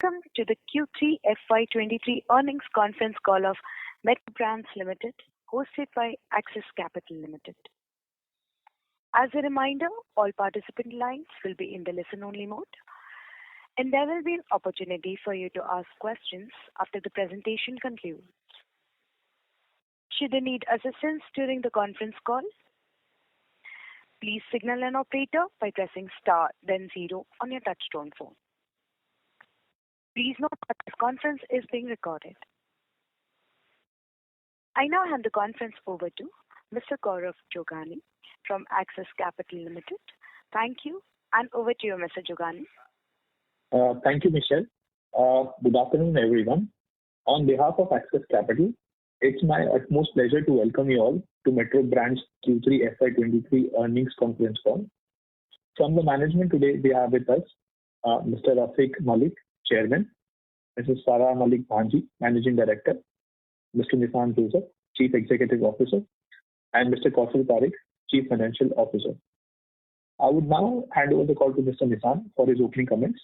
Welcome to the Q3FY23 earnings conference call of Metro Brands Limited, hosted by Axis Capital Limited. As a reminder, all participant lines will be in the listen-only mode, and there will be an opportunity for you to ask questions after the presentation concludes. Should you need assistance during the conference call, please signal an operator by pressing star then 0 on your touchtone phone. Please note that this conference is being recorded. I now hand the conference over to Mr. Gaurav Jogani from Axis Capital Limited. Thank you, and over to you, Mr. Jogani. Thank you, Michelle. Good afternoon, everyone. On behalf of Axis Capital, it's my utmost pleasure to welcome you all to Metro Brands Q3 FY23 earnings conference call. From the management today, we have with us Mr. Rafiq Malik, Chairman, Mrs. Farah Malik Bhanji, Managing Director, Mr. Nissan Joseph, Chief Executive Officer, and Mr. Kaushal Parekh, Chief Financial Officer. I would now hand over the call to Mr. Nissan for his opening comments.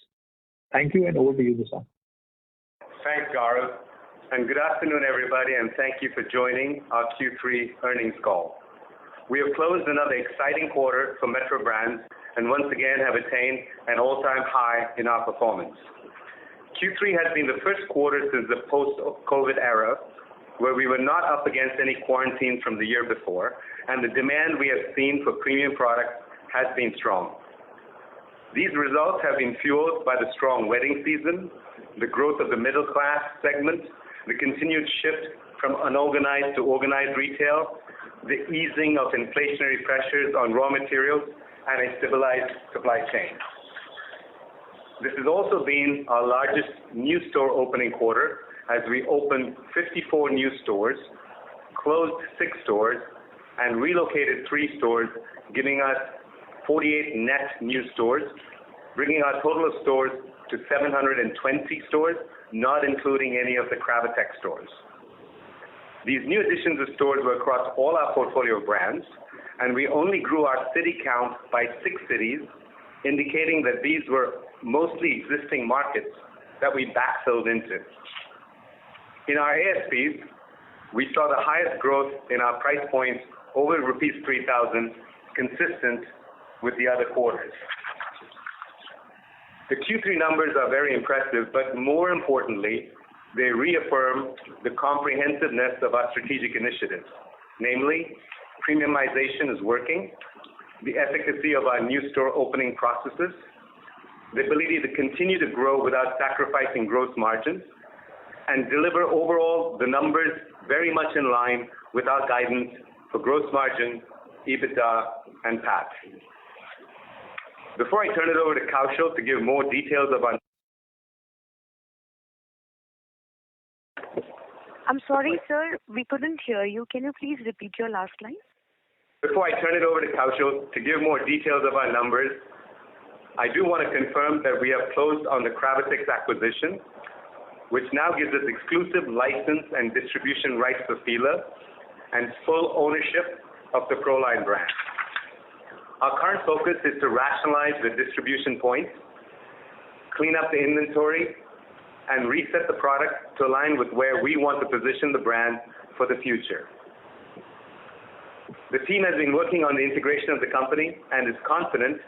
Thank you, and over to you, Nissan. Thanks, Gaurav, and good afternoon, everybody, and thank you for joining our Q3 earnings call. We have closed another exciting quarter for Metro Brands and once again have attained an all-time high in our performance. Q3 has been the first quarter since the post-COVID era where we were not up against any quarantines from the year before, and the demand we have seen for premium products has been strong. These results have been fueled by the strong wedding season, the growth of the middle class segment, the continued shift from unorganized to organized retail, the easing of inflationary pressures on raw materials, and a stabilized supply chain. This has also been our largest new store opening quarter as we opened 54 new stores, closed 6 stores, and relocated 3 stores, giving us 48 net new stores, bringing our total of stores to 720 stores, not including any of the Cravatex stores. These new additions of stores were across all our portfolio of brands, and we only grew our city count by 6 cities, indicating that these were mostly existing markets that we backfilled into. In our ASPs, we saw the highest growth in our price points over rupees 3,000, consistent with the other quarters. The Q3 numbers are very impressive, but more importantly, they reaffirm the comprehensiveness of our strategic initiatives, namely, premiumization is working, the efficacy of our new store opening processes, the ability to continue to grow without sacrificing gross margins, and deliver overall the numbers very much in line with our guidance for gross margin, EBITDA, and PAT. Before I turn it over to Kaushal to give more details of our... I'm sorry, sir, we couldn't hear you. Can you please repeat your last line? Before I turn it over to Kaushal to give more details of our numbers, I do want to confirm that we have closed on the Cravatex acquisition, which now gives us exclusive license and distribution rights for Fila and full ownership of the Proline brand. Our current focus is to rationalize the distribution points, clean up the inventory, and reset the product to align with where we want to position the brand for the future. The team has been working on the integration of the company and is confident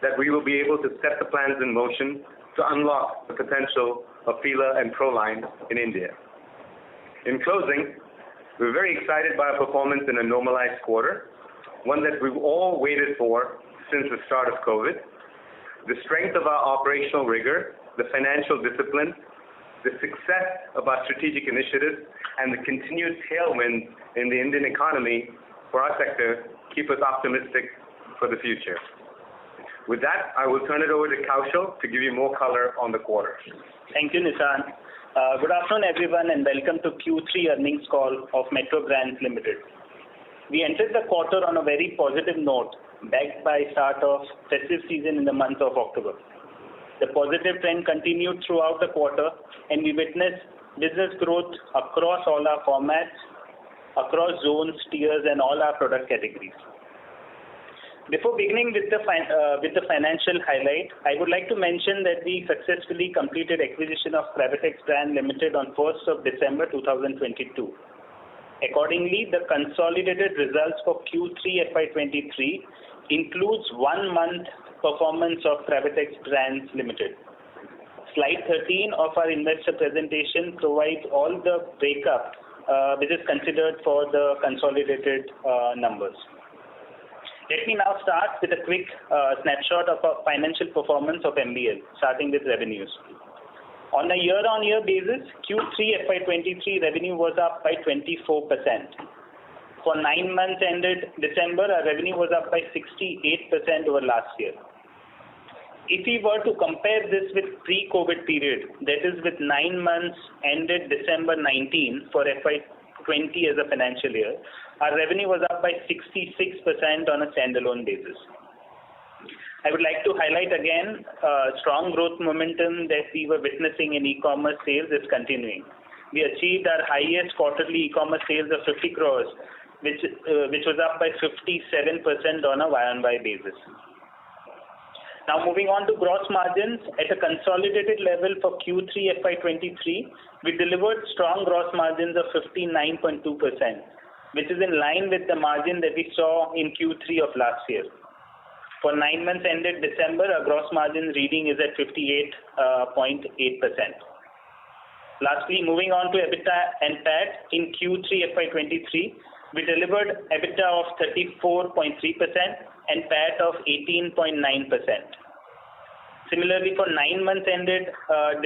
that we will be able to set the plans in motion to unlock the potential of Fila and Proline in India. In closing, we're very excited by our performance in a normalized quarter, one that we've all waited for since the start of COVID. The strength of our operational rigor, the financial discipline, the success of our strategic initiatives, and the continued tailwind in the Indian economy for our sector keep us optimistic for the future. With that, I will turn it over to Kaushal to give you more color on the quarter. Thank you, Nissan. Good afternoon, everyone, and welcome to Q3 earnings call of Metro Brands Limited. We entered the quarter on a very positive note, backed by start of festive season in the month of October. The positive trend continued throughout the quarter, and we witnessed business growth across all our formats, across zones, tiers, and all our product categories. Before beginning with the financial highlight, I would like to mention that we successfully completed acquisition of Cravatex Brand Limited on 1st of December 2022. Accordingly, the consolidated results for Q3 FY23 includes 1 month performance of Cravatex Brands Limited. Slide 13 of our investor presentation provides all the breakup which is considered for the consolidated numbers. Let me now start with a quick snapshot of our financial performance of MBL, starting with revenues. On a year-on-year basis, Q3 FY23 revenue was up by 24%. For 9 months ended December, our revenue was up by 68% over last year. If we were to compare this with pre-COVID period, that is with 9 months ended December 19 for FY20 as a financial year, our revenue was up by 66% on a standalone basis. I would like to highlight again, strong growth momentum that we were witnessing in e-commerce sales is continuing. We achieved our highest quarterly e-commerce sales of 50 crores, which was up by 57% on a Y-on-Y basis. Now moving on to gross margins, at a consolidated level for Q3 FY23, we delivered strong gross margins of 59.2%, which is in line with the margin that we saw in Q3 of last year. For 9 months ended December, our gross margin reading is at 58.8%. Lastly, moving on to EBITDA and PAT, in Q3 FY23, we delivered EBITDA of 34.3% and PAT of 18.9%. Similarly, for 9 months ended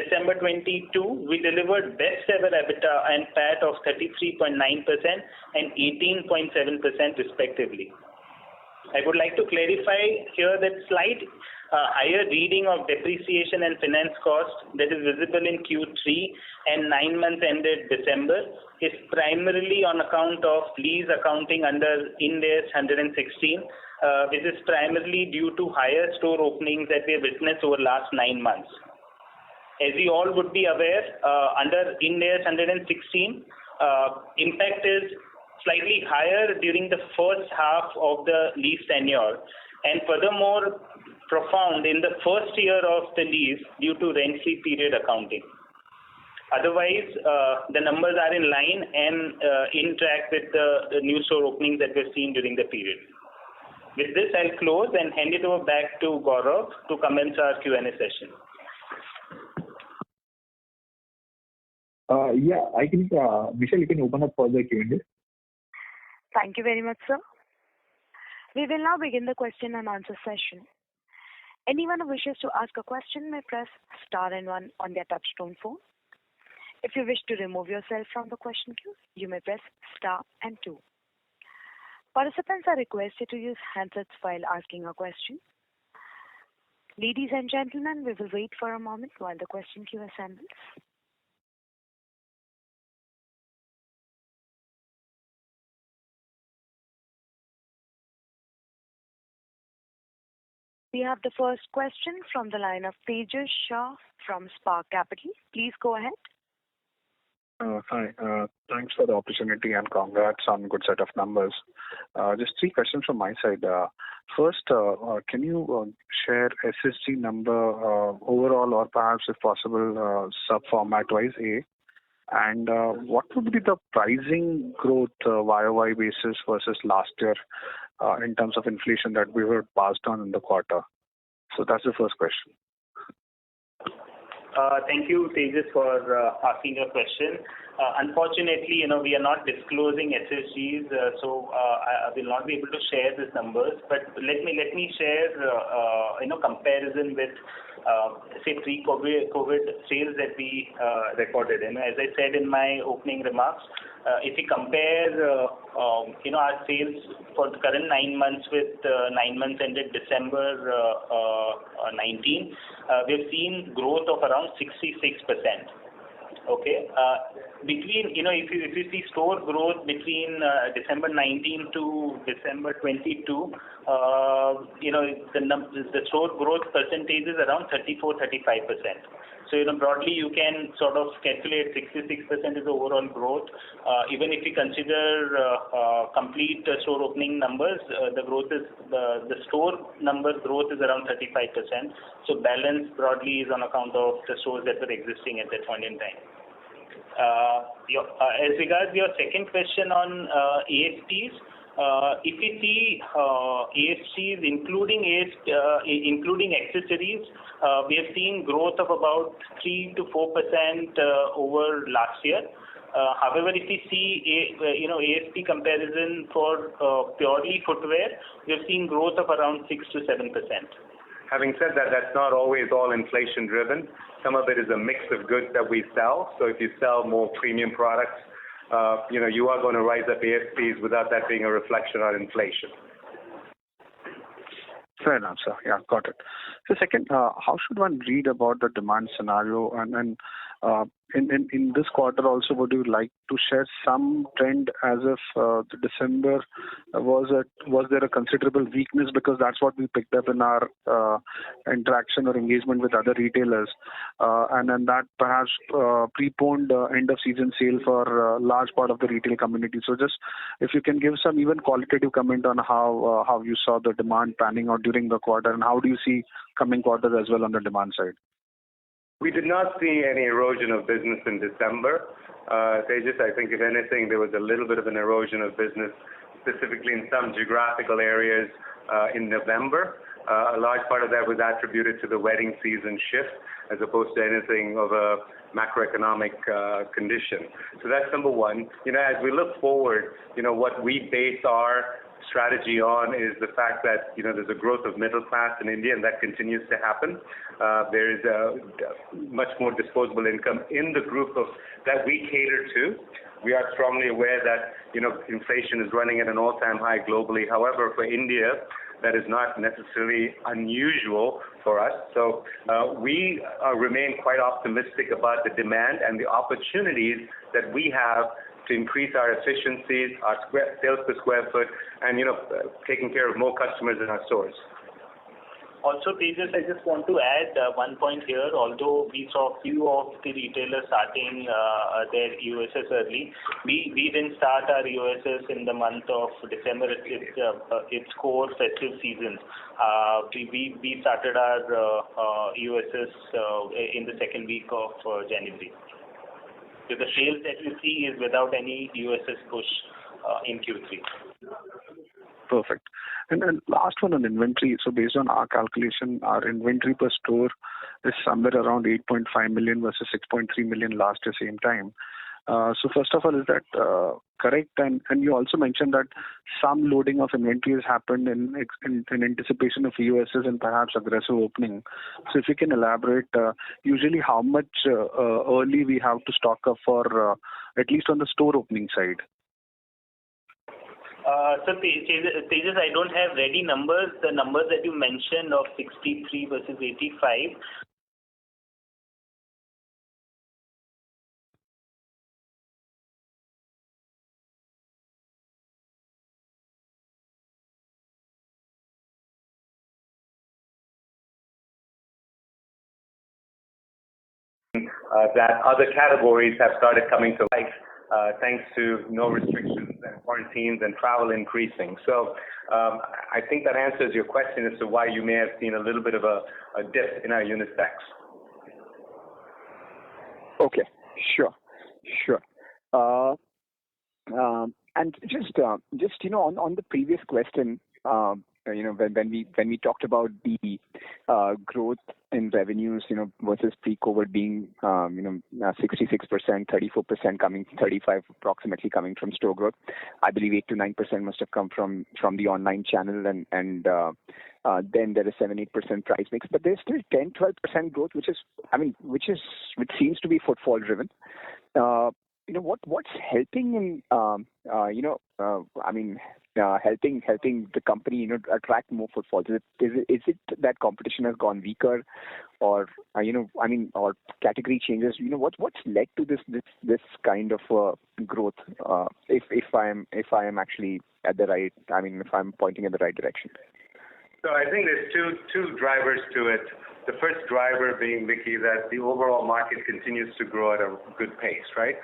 December 22, we delivered best ever EBITDA and PAT of 33.9% and 18.7% respectively. I would like to clarify here that slight higher reading of depreciation and finance cost that is visible in Q3 and 9 months ended December is primarily on account of lease accounting under Ind AS 116, which is primarily due to higher store openings that we have witnessed over last 9 months. As you all would be aware, under Ind AS 116, impact is slightly higher during the first half of the lease tenure and furthermore profound in the first year of the lease due to rent-free period accounting. Otherwise, the numbers are in line and in track with the new store openings that we've seen during the period. With this, I'll close and hand it over back to Gaurav to commence our Q&A session. I think, Michelle, you can open up for the Q&A. Thank you very much, sir. We will now begin the question and answer session. Anyone who wishes to ask a question may press star and 1 on their touchtone phone. If you wish to remove yourself from the question queue, you may press star and 2. Participants are requested to use handsets while asking a question. Ladies and gentlemen, we will wait for a moment while the question queue assembles. We have the first question from the line of Tejas Shah from Spark Capital. Please go ahead. Hi. Thanks for the opportunity and congrats on good set of numbers. Just 3 questions from my side. First, can you share SSG number overall or perhaps if possible sub-format wise A? And what would be the pricing growth YOY basis versus last year in terms of inflation that we were passed on in the quarter? So that's the first question. Thank you, Tejas, for asking your question. Unfortunately, we are not disclosing SSGs, so I will not be able to share these numbers. But let me share, comparison with, say, pre-COVID sales that we recorded. And as I said in my opening remarks, if we compare, our sales for the current 9 months with 9 months ended December 19, we've seen growth of around 66%. Okay. Between, if you see store growth between December 19 to December 22, the store growth percentage is around 34-35%. So, broadly you can sort of calculate 66% is the overall growth. Even if you consider complete store opening numbers, the growth is the store number growth is around 35%. So balance broadly is on account of the stores that were existing at that point in time. As regards your second question on ASPs, if you see ASPs including accessories, we have seen growth of about 3 to 4% over last year. However, if you see ASP comparison for purely footwear, we have seen growth of around 6 to 7%. Having said that, that's not always all inflation driven. Some of it is a mix of goods that we sell. So if you sell more premium products, you are going to rise up ASPs without that being a reflection on inflation. Fair enough, sir. Yeah, got it. So second, how should one read about the demand scenario? And in this quarter also, would you like to share some trend as of the December? Was there a considerable weakness? Because that's what we picked up in our interaction or engagement with other retailers. And then that perhaps preponed end of season sale for a large part of the retail community. So just if you can give some even qualitative comment on how you saw the demand panning out during the quarter, and how do you see coming quarters as well on the demand side? We did not see any erosion of business in December. Tejas, I think if anything, there was a little bit of an erosion of business, specifically in some geographical areas in November. A large part of that was attributed to the wedding season shift, as opposed to anything of a macroeconomic condition. So that's number one. As we look forward, what we base our strategy on is the fact that there's a growth of middle class in India, and that continues to happen. There is much more disposable income in the group that we cater to. We are strongly aware that inflation is running at an all-time high globally. However, for India, that is not necessarily unusual for us. So we remain quite optimistic about the demand and the opportunities that we have to increase our efficiencies, our sales per square foot, and taking care of more customers in our stores. Also, Tejas, I just want to add one point here. Although we saw few of the retailers starting their EOSS early, we didn't start our EOSS in the month of December. It's core festive season. We started our EOSS in the second week of January. So the sales that you see is without any EOSS push in Q3. Perfect. And then last one on inventory. So based on our calculation, our inventory per store is somewhere around 8.5 million versus 6.3 million last year same time. So first of all, is that correct? And you also mentioned that some loading of inventory has happened in anticipation of EOSS and perhaps aggressive opening. So if you can elaborate, usually how much early we have to stock up for at least on the store opening side? So Tejas, I don't have ready numbers. The numbers that you mentioned of 63 versus 85. That other categories have started coming to life thanks to no restrictions and quarantines and travel increasing. So I think that answers your question as to why you may have seen a little bit of a dip in our unisex. Okay, sure. And just on the previous question, when we talked about the growth in revenues, versus pre-COVID being 66%, 34% coming, 35 approximately coming from store growth. I believe 8 to 9% must have come from the online channel, and then there is 7-8% price mix, but there's still 10-12% growth, which seems to be footfall driven. What's helping helping the company attract more footfalls? Is it that competition has gone weaker, or or category changes? What's led to this kind of growth? If I am actually at the right, if I'm pointing in the right direction. So I think there's two drivers to it. The first driver being, Vicky, that the overall market continues to grow at a good pace, right?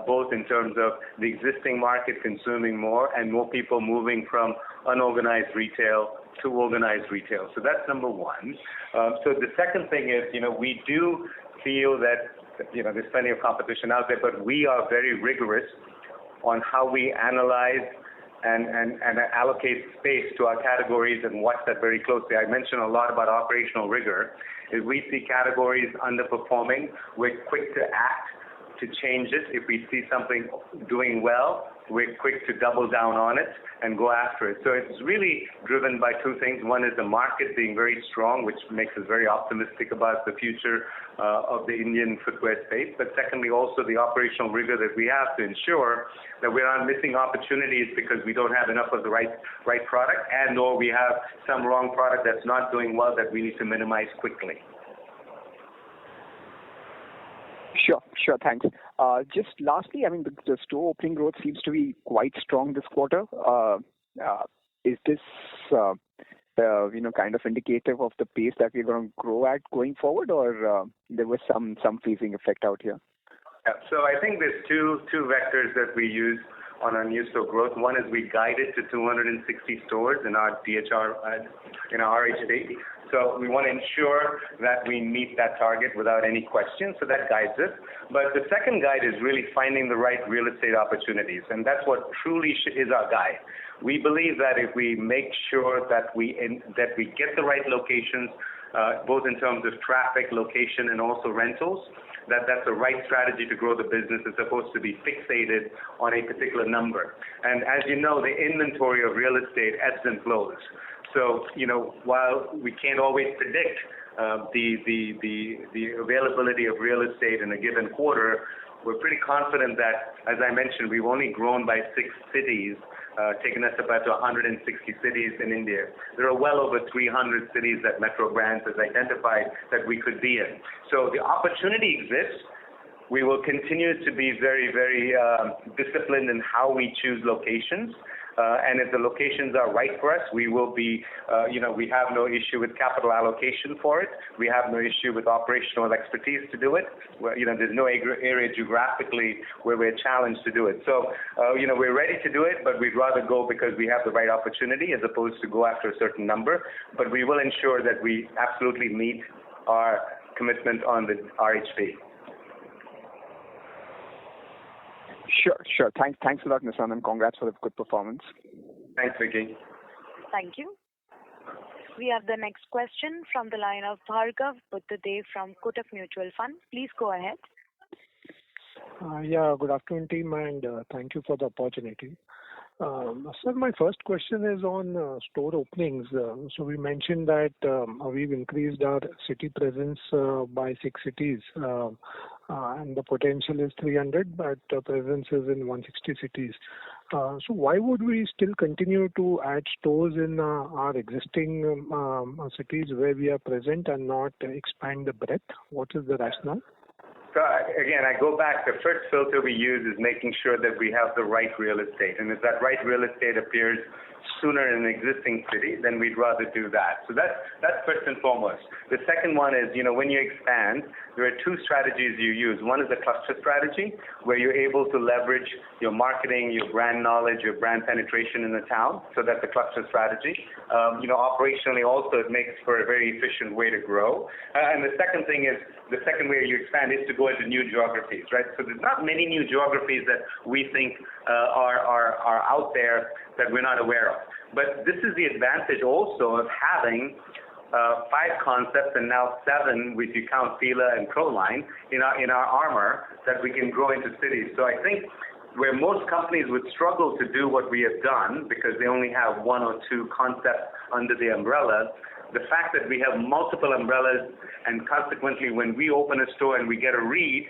Both in terms of the existing market consuming more and more people moving from unorganized retail to organized retail. So that's number one. So the second thing is, we do feel that, there's plenty of competition out there, but we are very rigorous on how we analyze and allocate space to our categories and watch that very closely. I mentioned a lot about operational rigor. If we see categories underperforming, we're quick to act to change it. If we see something doing well, we're quick to double down on it and go after it. So it's really driven by two things. One is the market being very strong, which makes us very optimistic about the future of the Indian footwear space. But secondly, also the operational rigor that we have to ensure that we're not missing opportunities because we don't have enough of the right product, and or we have some wrong product that's not doing well that we need to minimize quickly. Sure. Thanks. Just lastly, I mean, the store opening growth seems to be quite strong this quarter. Is this, kind of indicative of the pace that we're going to grow at going forward, or there was some phasing effect out here? Yeah. So I think there's two vectors that we use on our new store growth. One is we guided to 260 stores in our DHR, in our RHD. So we want to ensure that we meet that target without any question. So that guides us. But the second guide is really finding the right real estate opportunities, and that's what truly is our guide. We believe that if we make sure that we get the right locations, both in terms of traffic, location, and also rentals, that's the right strategy to grow the business as opposed to be fixated on a particular number. And as you know, the inventory of real estate ebbs and flows. So, while we can't always predict the availability of real estate in a given quarter, we're pretty confident that, as I mentioned, we've only grown by 6 cities, taking us about to 160 cities in India. There are well over 300 cities that Metro Brands has identified that we could be in. So the opportunity exists. We will continue to be very, very disciplined in how we choose locations. And if the locations are right for us, we will be, we have no issue with capital allocation for it. We have no issue with operational expertise to do it. There's no area geographically where we're challenged to do it. So, we're ready to do it, but we'd rather go because we have the right opportunity as opposed to go after a certain number. But we will ensure that we absolutely meet our commitment on the RHP. Sure. Thanks a lot, Nissan, and congrats for the good performance. Thanks, Vicky. Thank you. We have the next question from the line of Bhargav Buddhadev from Kotak Mutual Fund. Please go ahead. Good afternoon, team, and thank you for the opportunity. Sir, my first question is on store openings. So we mentioned that we've increased our city presence by 6 cities, and the potential is 300, but presence is in 160 cities. So why would we still continue to add stores in our existing cities where we are present and not expand the breadth? What is the rationale? So again, I go back. The first filter we use is making sure that we have the right real estate. And if that right real estate appears sooner in an existing city, then we'd rather do that. So that's first and foremost. The second one is, when you expand, there are 2 strategies you use. One is a cluster strategy, where you're able to leverage your marketing, your brand knowledge, your brand penetration in the town. So that's a cluster strategy. Operationally also, it makes for a very efficient way to grow. And the second thing is, the second way you expand is to go into new geographies, right? So there's not many new geographies that we think are out there that we're not aware of. But this is the advantage also of having 5 concepts and now 7, if you count Fila and Trendlyne, in our armor that we can grow into cities. So I think where most companies would struggle to do what we have done because they only have 1 or 2 concepts under the umbrella, the fact that we have multiple umbrellas, and consequently when we open a store and we get a read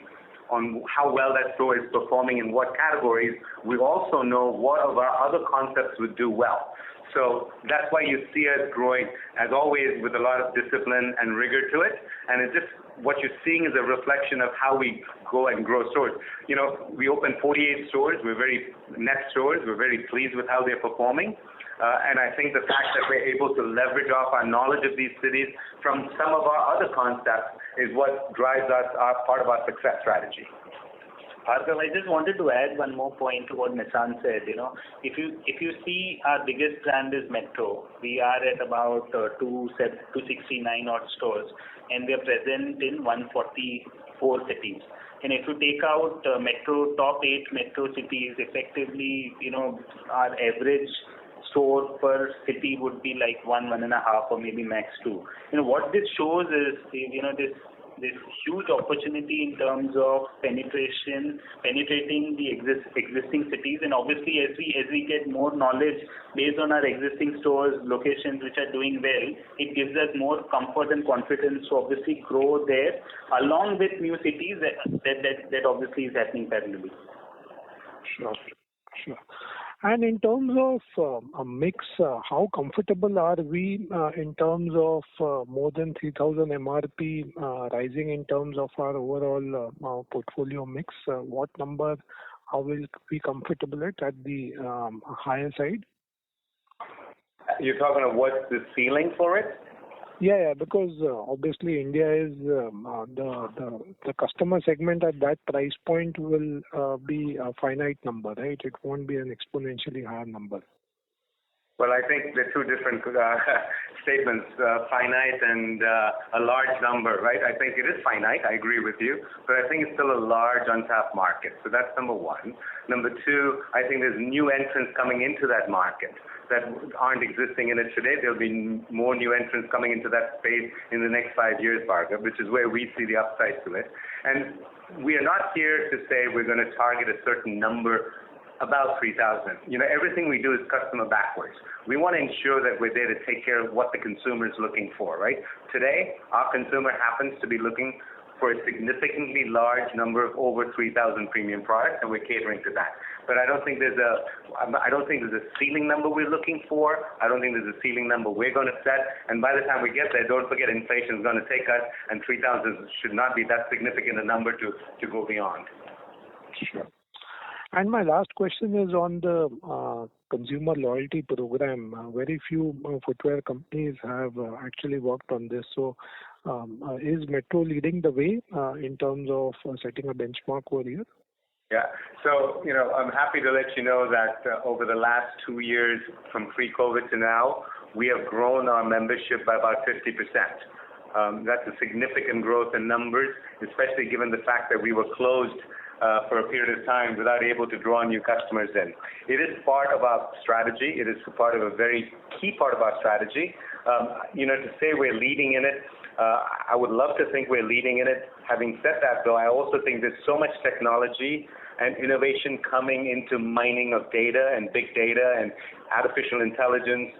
on how well that store is performing in what categories, we also know what of our other concepts would do well. So that's why you see us growing, as always, with a lot of discipline and rigor to it. And it just what you're seeing is a reflection of how we go and grow stores. We opened 48 stores. We're very net stores. We're very pleased with how they're performing. And I think the fact that we're able to leverage off our knowledge of these cities from some of our other concepts is what drives us, part of our success strategy. Bhargav, I just wanted to add one more point to what Nishant said. If you see, our biggest brand is Metro. We are at about 269 odd stores, and we are present in 144 cities. And if you take out top 8 metro cities, effectively, our average store per city would be like 1.5, or maybe max 2. What this shows is, this huge opportunity in terms of penetrating the existing cities, and obviously as we get more knowledge based on our existing stores, locations which are doing well, it gives us more comfort and confidence to obviously grow there along with new cities that obviously is happening parallelly. Sure. And in terms of a mix, how comfortable are we in terms of more than 3,000 MRP rising in terms of our overall portfolio mix? What number how will we be comfortable at the higher side? You're talking of what's the ceiling for it? Yeah, because obviously India is the customer segment at that price point will be a finite number, right? It won't be an exponentially higher number. Well, I think they're two different statements, finite and a large number, right? I think it is finite, I agree with you, but I think it's still a large untapped market. So that's number one. Number two, I think there's new entrants coming into that market that aren't existing in it today. There'll be more new entrants coming into that space in the next 5 years, Bhargav, which is where we see the upside to it. And we are not here to say we're going to target a certain number about 3,000. Everything we do is customer backwards. We want to ensure that we're there to take care of what the consumer is looking for, right? Today, our consumer happens to be looking for a significantly large number of over 3,000 premium products, and we're catering to that. But I don't think there's a ceiling number we're looking for. I don't think there's a ceiling number we're going to set. And by the time we get there, don't forget inflation is going to take us, and 3,000 should not be that significant a number to go beyond. Sure. And my last question is on the consumer loyalty program. Very few footwear companies have actually worked on this. So is Metro leading the way in terms of setting a benchmark over here? Yeah. So, I'm happy to let you know that over the last 2 years, from pre-COVID to now, we have grown our membership by about 50%. That's a significant growth in numbers, especially given the fact that we were closed for a period of time without able to draw new customers in. It is part of our strategy. It is part of a very key part of our strategy. To say we're leading in it, I would love to think we're leading in it. Having said that, though, I also think there's so much technology and innovation coming into mining of data and big data and artificial intelligence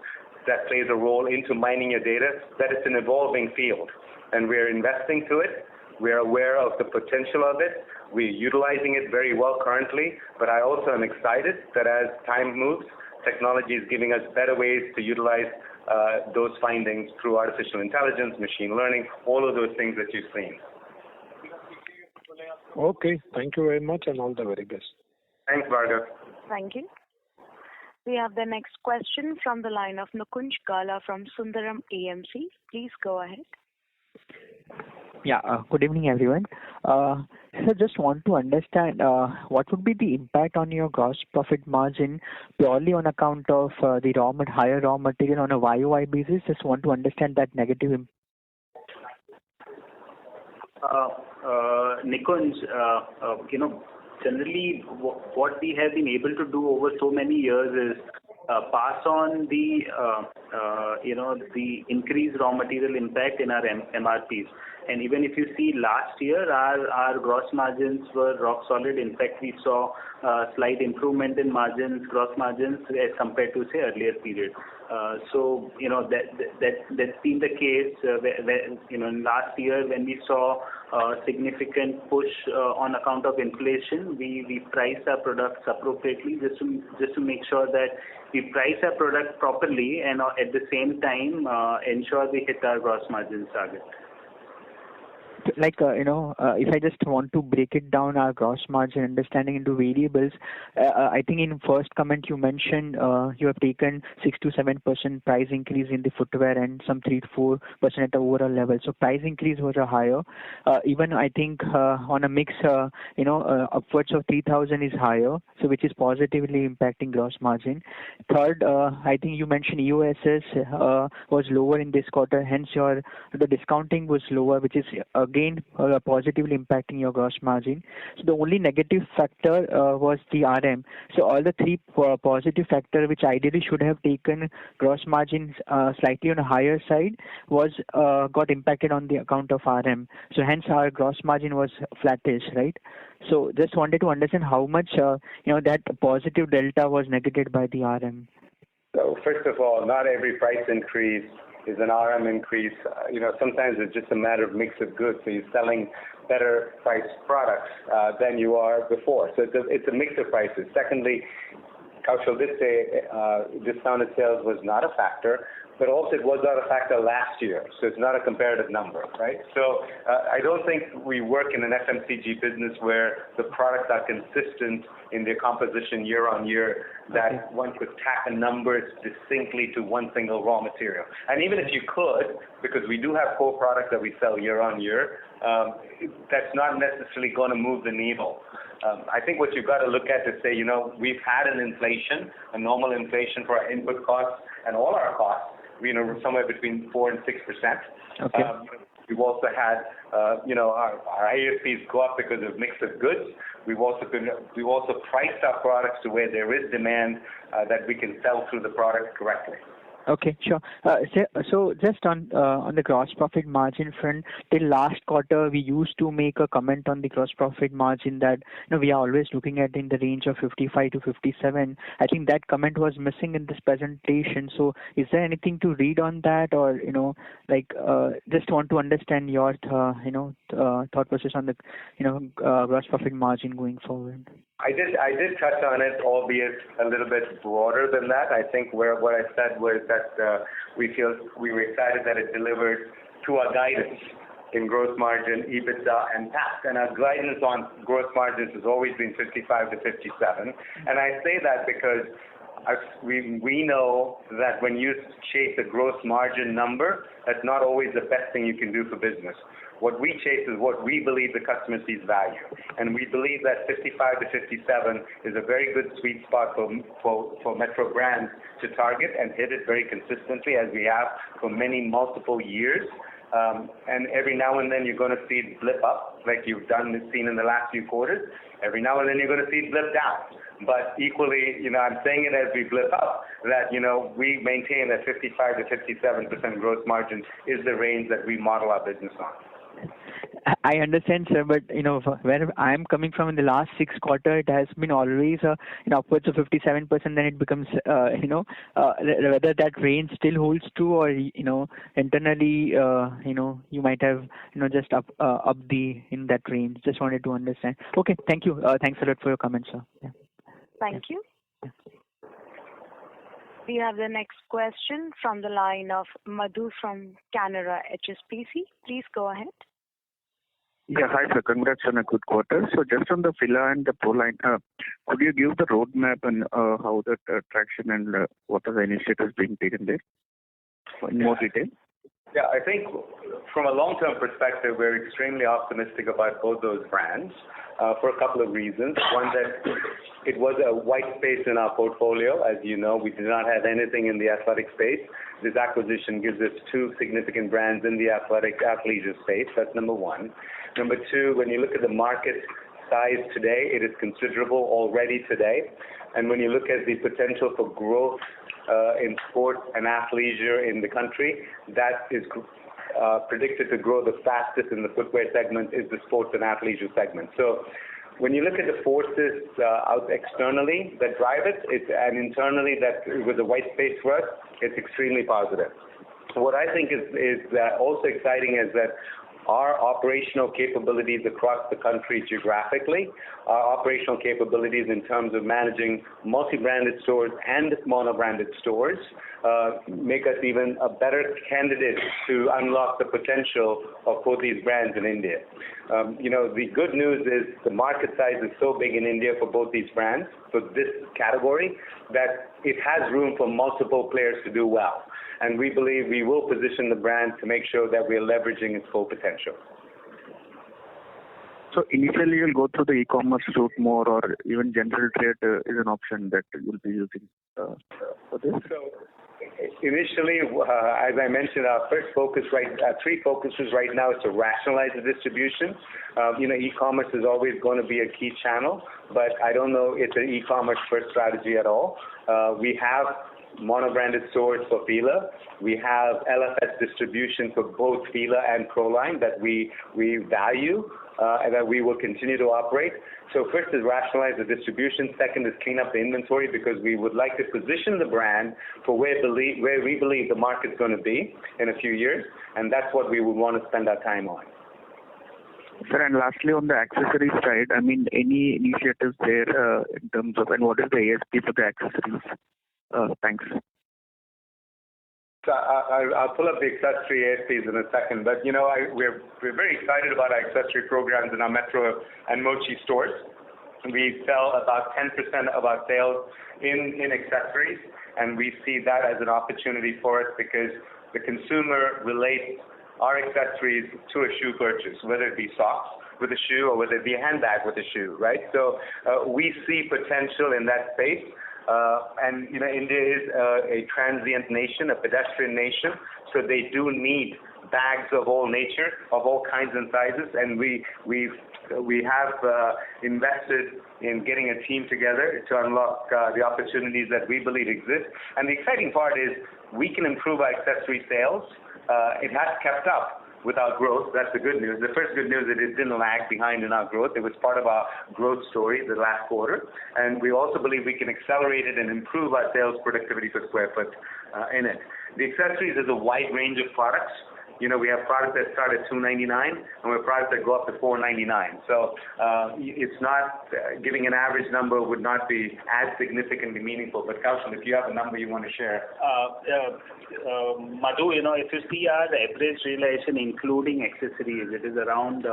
that plays a role into mining your data, that it's an evolving field. And we're investing to it. We're aware of the potential of it. We're utilizing it very well currently, but I also am excited that as time moves, technology is giving us better ways to utilize those findings through artificial intelligence, machine learning, all of those things that you've seen. Okay, thank you very much and all the very best. Thanks, Bhargav. Thank you. We have the next question from the line of Nukunj Gala from Sundaram AMC. Please go ahead. Yeah, good evening, everyone. So just want to understand what would be the impact on your gross profit margin purely on account of the higher raw material on a YOY basis. Just want to understand that negative impact. Nikunj, generally what we have been able to do over so many years is pass on the increased raw material impact in our MRPs. And even if you see last year, our gross margins were rock solid. In fact, we saw slight improvement in gross margins as compared to, say, earlier period. So, that's been the case in last year when we saw a significant push on account of inflation. We priced our products appropriately just to make sure that we price our product properly and at the same time ensure we hit our gross margins target. if I just want to break it down, our gross margin understanding into variables, I think in first comment you mentioned you have taken 6 to 7% price increase in the footwear and some 3 to 4% at the overall level. So price increase was a higher. Even I think on a mix, upwards of 3,000 is higher, so which is positively impacting gross margin. Third, I think you mentioned EOSS was lower in this quarter, hence the discounting was lower, which is again positively impacting your gross margin. So the only negative factor was the RM. So all the three positive factor, which ideally should have taken gross margins slightly on a higher side, was got impacted on the account of RM. So hence our gross margin was flattish, right? So just wanted to understand how much that positive delta was negated by the RM. So first of all, not every price increase is an RM increase. Sometimes it's just a matter of mix of goods. So you're selling better priced products than you are before. So it's a mix of prices. Secondly, Kaushal did say discounted sales was not a factor, but also it was not a factor last year, so it's not a comparative number, right? So I don't think we work in an FMCG business where the products are consistent in their composition year on year, that one could tack a number distinctly to one single raw material. And even if you could, because we do have core products that we sell year on year, that's not necessarily going to move the needle. I think what you've got to look at is say, we've had an inflation, a normal inflation for our input costs and all our costs, somewhere between 4 and 6%. Okay. We've also had, our ASPs go up because of mix of goods. We've also priced our products to where there is demand that we can sell through the product correctly. Okay, sure. So just on the gross profit margin front, till last quarter, we used to make a comment on the gross profit margin that we are always looking at in the range of 55 to 57. I think that comment was missing in this presentation. So is there anything to read on that, or just want to understand your thought process on the gross profit margin going forward? I did touch on it, albeit a little bit broader than that. I think what I said was that we were excited that it delivered to our guidance in gross margin, EBITDA, and PAT. And our guidance on gross margins has always been 55 to 57. And I say that because we know that when you chase a gross margin number, that's not always the best thing you can do for business. What we chase is what we believe the customer sees value. And we believe that 55 to 57 is a very good sweet spot for Metro Brands to target and hit it very consistently, as we have for multiple years. And every now and then you're going to see it blip up, like you've seen in the last few quarters. Every now and then you're going to see it blip down. But equally, I'm saying it as we blip up, that, we maintain that 55 to 57% gross margin is the range that we model our business on. I understand, sir, but where I'm coming from in the last 6 quarters, it has been always upwards of 57%. Then it becomes whether that range still holds true, or internally you might have just up in that range. Just wanted to understand. Okay, thank you. Thanks a lot for your comments, sir. Yeah. Thank you. We have the next question from the line of Madhu from Canara HSBC. Please go ahead. Yeah, hi sir. Congrats on a good quarter. So just on the Fila and the Pro line, could you give the roadmap and how the traction and what are the initiatives being taken there in more detail? Yeah, I think from a long-term perspective, we're extremely optimistic about both those brands for a couple of reasons. One, that it was a white space in our portfolio. As you know, we did not have anything in the athletic space. This acquisition gives us 2 significant brands in the athleisure space. That's number one. Number two, when you look at the market size today, it is considerable already today. And when you look at the potential for growth in sports and athleisure in the country, that is predicted to grow the fastest in the footwear segment is the sports and athleisure segment. So when you look at the forces out externally that drive it, and internally that with the white space for us, it's extremely positive. What I think is also exciting is that our operational capabilities across the country geographically, our operational capabilities in terms of managing multi-branded stores and mono-branded stores make us even a better candidate to unlock the potential of both these brands in India. The good news is the market size is so big in India for both these brands, for this category, that it has room for multiple players to do well. And we believe we will position the brand to make sure that we are leveraging its full potential. So initially you'll go through the e-commerce route more, or even general trade is an option that you'll be using for this? So initially, as I mentioned, our first focus three focuses right now is to rationalize the distribution. E-commerce is always going to be a key channel, but I don't know it's an e-commerce first strategy at all. We have mono-branded stores for Fila. We have LFS distribution for both Fila and Proline that we value and that we will continue to operate. So first is rationalize the distribution. Second is clean up the inventory, because we would like to position the brand for where we believe the market's going to be in a few years, and that's what we would want to spend our time on. Sir, and lastly, on the accessories side, any initiatives there in terms of, and what is the ASP for the accessories? Thanks. So I'll pull up the accessory ASPs in a second, but we're very excited about our accessory programs in our Metro and Mochi stores. We sell about 10% of our sales in accessories, and we see that as an opportunity for us because the consumer relates our accessories to a shoe purchase, whether it be socks with a shoe or whether it be a handbag with a shoe, right? So we see potential in that space. And India is a transient nation, a pedestrian nation, so they do need bags of all nature, of all kinds and sizes, and we have invested in getting a team together to unlock the opportunities that we believe exist. And the exciting part is we can improve our accessory sales. It has kept up with our growth. That's the good news. The first good news is it didn't lag behind in our growth. It was part of our growth story the last quarter. And we also believe we can accelerate it and improve our sales productivity per square foot in it. The accessories is a wide range of products. We have products that start at $299, and we have products that go up to $499. So it's not giving an average number would not be as significantly meaningful. But Kaushal, if you have a number you want to share. Madhu, if you see our average realization including accessories, it is around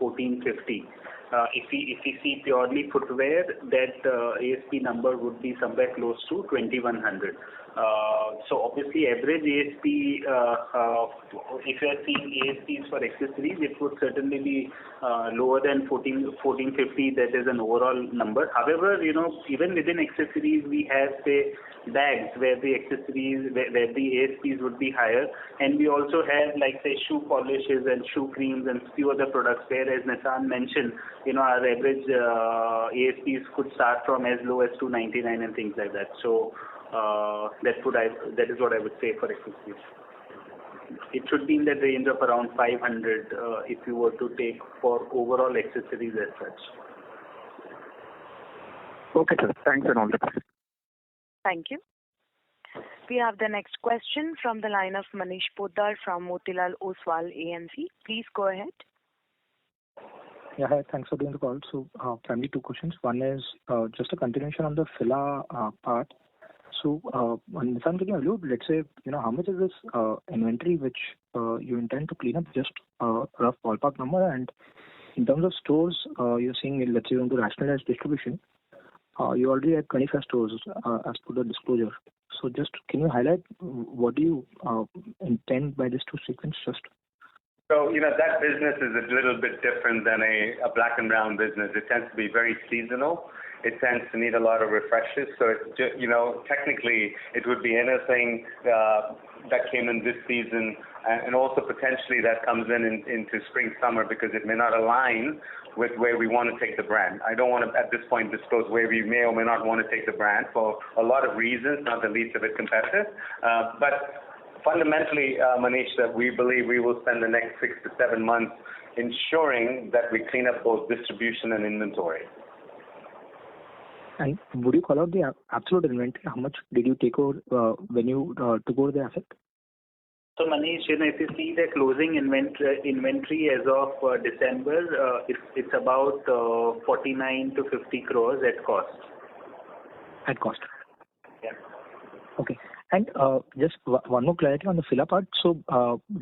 1450. If we see purely footwear, that ASP number would be somewhere close to 2100. So obviously average ASP, if you are seeing ASPs for accessories, it would certainly be lower than 1450. That is an overall number. However, even within accessories, we have say bags where the accessories, where the ASPs would be higher, and we also have like say shoe polishes and shoe creams and few other products where, as Nissan mentioned, our average ASPs could start from as low as 299 and things like that. So that is what I would say for accessories. It should be in the range of around 500 if you were to take for overall accessories as such. Okay, sir. Thanks and all the best. Thank you. We have the next question from the line of Manish Poddar from Motilal Oswal AMC. Please go ahead. Yeah, hi. Thanks for doing the call. So, primarily two questions. One is just a continuation on the Fila part. So, Nissan, can you allude, let's say, how much is this inventory which you intend to clean up? Just a rough ballpark number. And in terms of stores, you're saying, let's say, you want to rationalize distribution. You already have 25 stores as per the disclosure. So just can you highlight what do you intend by these two segments just? So, that business is a little bit different than a black and brown business. It tends to be very seasonal. It tends to need a lot of refreshes. So, it's just, technically, it would be anything that came in this season and also potentially that comes into spring, summer, because it may not align with where we want to take the brand. I don't want to, at this point, disclose where we may or may not want to take the brand for a lot of reasons, not the least of it competitive. But fundamentally, Manish, that we believe we will spend the next 6 to 7 months ensuring that we clean up both distribution and inventory. And would you call out the absolute inventory? How much did you take over when you took over the asset? So Manish, if you see the closing inventory as of December, it's about 49 to 50 crores at cost. At cost. Yeah. Okay. And just one more clarity on the filler part. So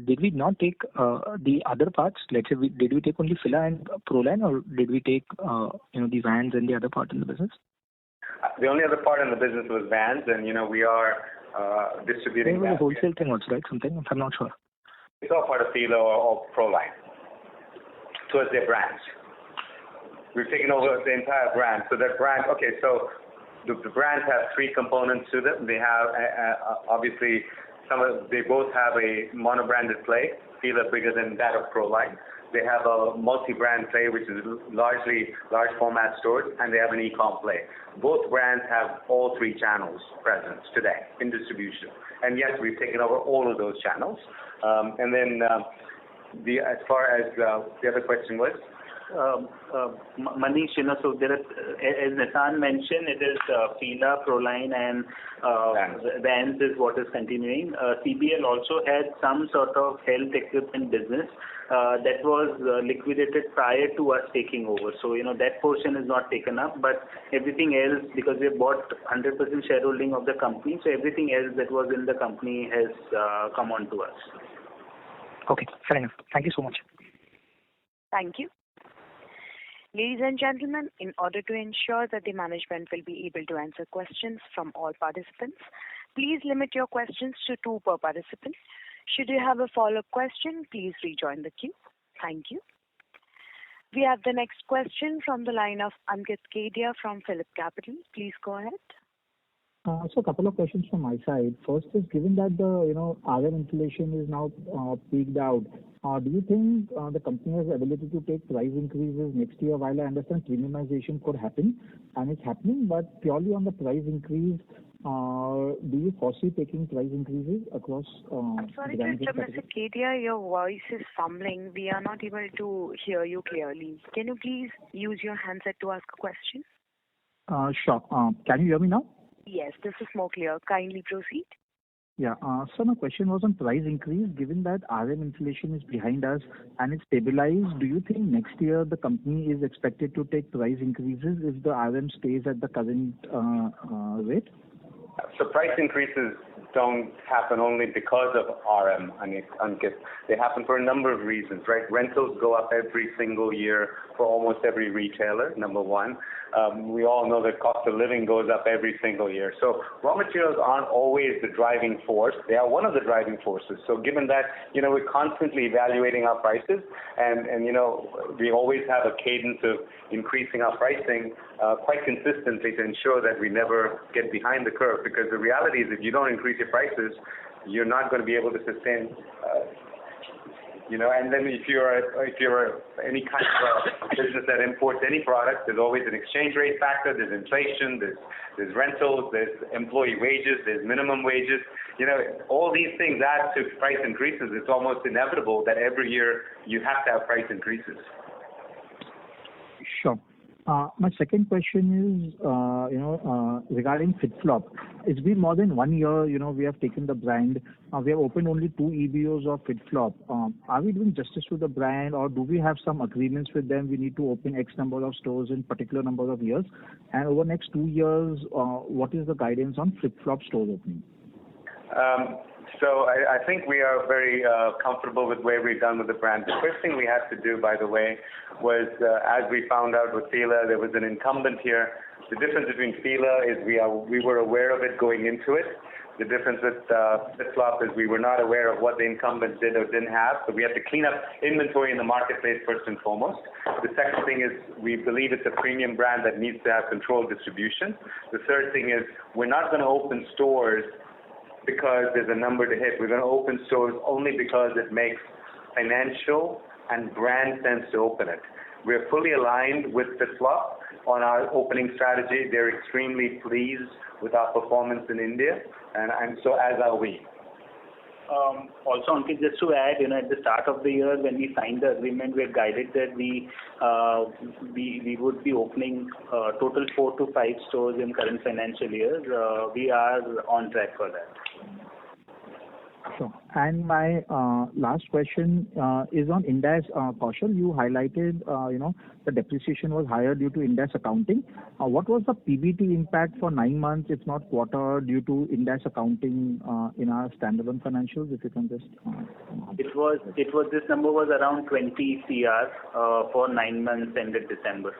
did we not take the other parts? Let's say, did we take only filler and Proline, or did we take the vans and the other part in the business? The only other part in the business was vans, and we are distributing. There was a wholesale thing also, right? Something, I'm not sure. It's all part of filler or Proline. So it's their brands. We've taken over the entire brand. So that brand, okay, so the brands have three components to them. They have, obviously, they both have a mono-branded play, filler bigger than that of Proline. They have a multi-brand play, which is largely large format stores, and they have an e-com play. Both brands have all three channels present today in distribution. And yes, we've taken over all of those channels. And then as far as the other question was? Manish, so there are, as Nissan mentioned, it is Fila, Proline, and Vans is what is continuing. CBL also had some sort of health equipment business that was liquidated prior to us taking over. So, that portion is not taken up, but everything else, because we bought 100% shareholding of the company, so everything else that was in the company has come on to us. Okay, fair enough. Thank you so much. Thank you. Ladies and gentlemen, in order to ensure that the management will be able to answer questions from all participants, please limit your questions to 2 per participant. Should you have a follow-up question, please rejoin the queue. Thank you. We have the next question from the line of Ankit Kedia from Phillip Capital. Please go ahead. So a couple of questions from my side. First is, given that the RM inflation is now peaked out, do you think the company has the ability to take price increases next year? While I understand premiumization could happen, and it's happening, but purely on the price increase, do you foresee taking price increases across? I'm sorry to interrupt, Mr. Kedia, your voice is fumbling. We are not able to hear you clearly. Can you please use your handset to ask a question? Sure. Can you hear me now? Yes, this is more clear. Kindly proceed. Yeah. So my question was on price increase. Given that RM inflation is behind us and it's stabilized, do you think next year the company is expected to take price increases if the RM stays at the current rate? So price increases don't happen only because of RM, Ankit. They happen for a number of reasons, right? Rentals go up every single year for almost every retailer, number one. We all know that cost of living goes up every single year. So raw materials aren't always the driving force. They are one of the driving forces. So given that, we're constantly evaluating our prices and we always have a cadence of increasing our pricing quite consistently to ensure that we never get behind the curve, because the reality is if you don't increase your prices, you're not going to be able to sustain and then if you're any kind of business that imports any product, there's always an exchange rate factor, there's inflation, there's rentals, there's employee wages, there's minimum wages. All these things add to price increases. It's almost inevitable that every year you have to have price increases. Sure. My second question is, regarding FitFlop. It's been more than 1 year, we have taken the brand. We have opened only 2 EBOs of FitFlop. Are we doing justice to the brand, or do we have some agreements with them? We need to open X number of stores in particular number of years. And over the next 2 years, what is the guidance on FitFlop store opening? So I think we are very comfortable with where we've done with the brand. The first thing we had to do, by the way, was as we found out with Fila, there was an incumbent here. The difference between Fila is we were aware of it going into it. The difference with FitFlop is we were not aware of what the incumbent did or didn't have, so we had to clean up inventory in the marketplace first and foremost. The second thing is we believe it's a premium brand that needs to have controlled distribution. The third thing is we're not going to open stores because there's a number to hit. We're going to open stores only because it makes financial and brand sense to open it. We're fully aligned with FitFlop on our opening strategy. They're extremely pleased with our performance in India, and so as are we. Also, Ankit, just to add, at the start of the year when we signed the agreement, we had guided that we would be opening total 4 to 5 stores in current financial year. We are on track for that. Sure. And my last question is on Ind AS. Kaushal, you highlighted, the depreciation was higher due to Ind AS accounting. What was the PBT impact for 9 months, if not quarter, due to Ind AS accounting in our standalone financials? If you can just. This number was around 20 CR for 9 months ended December.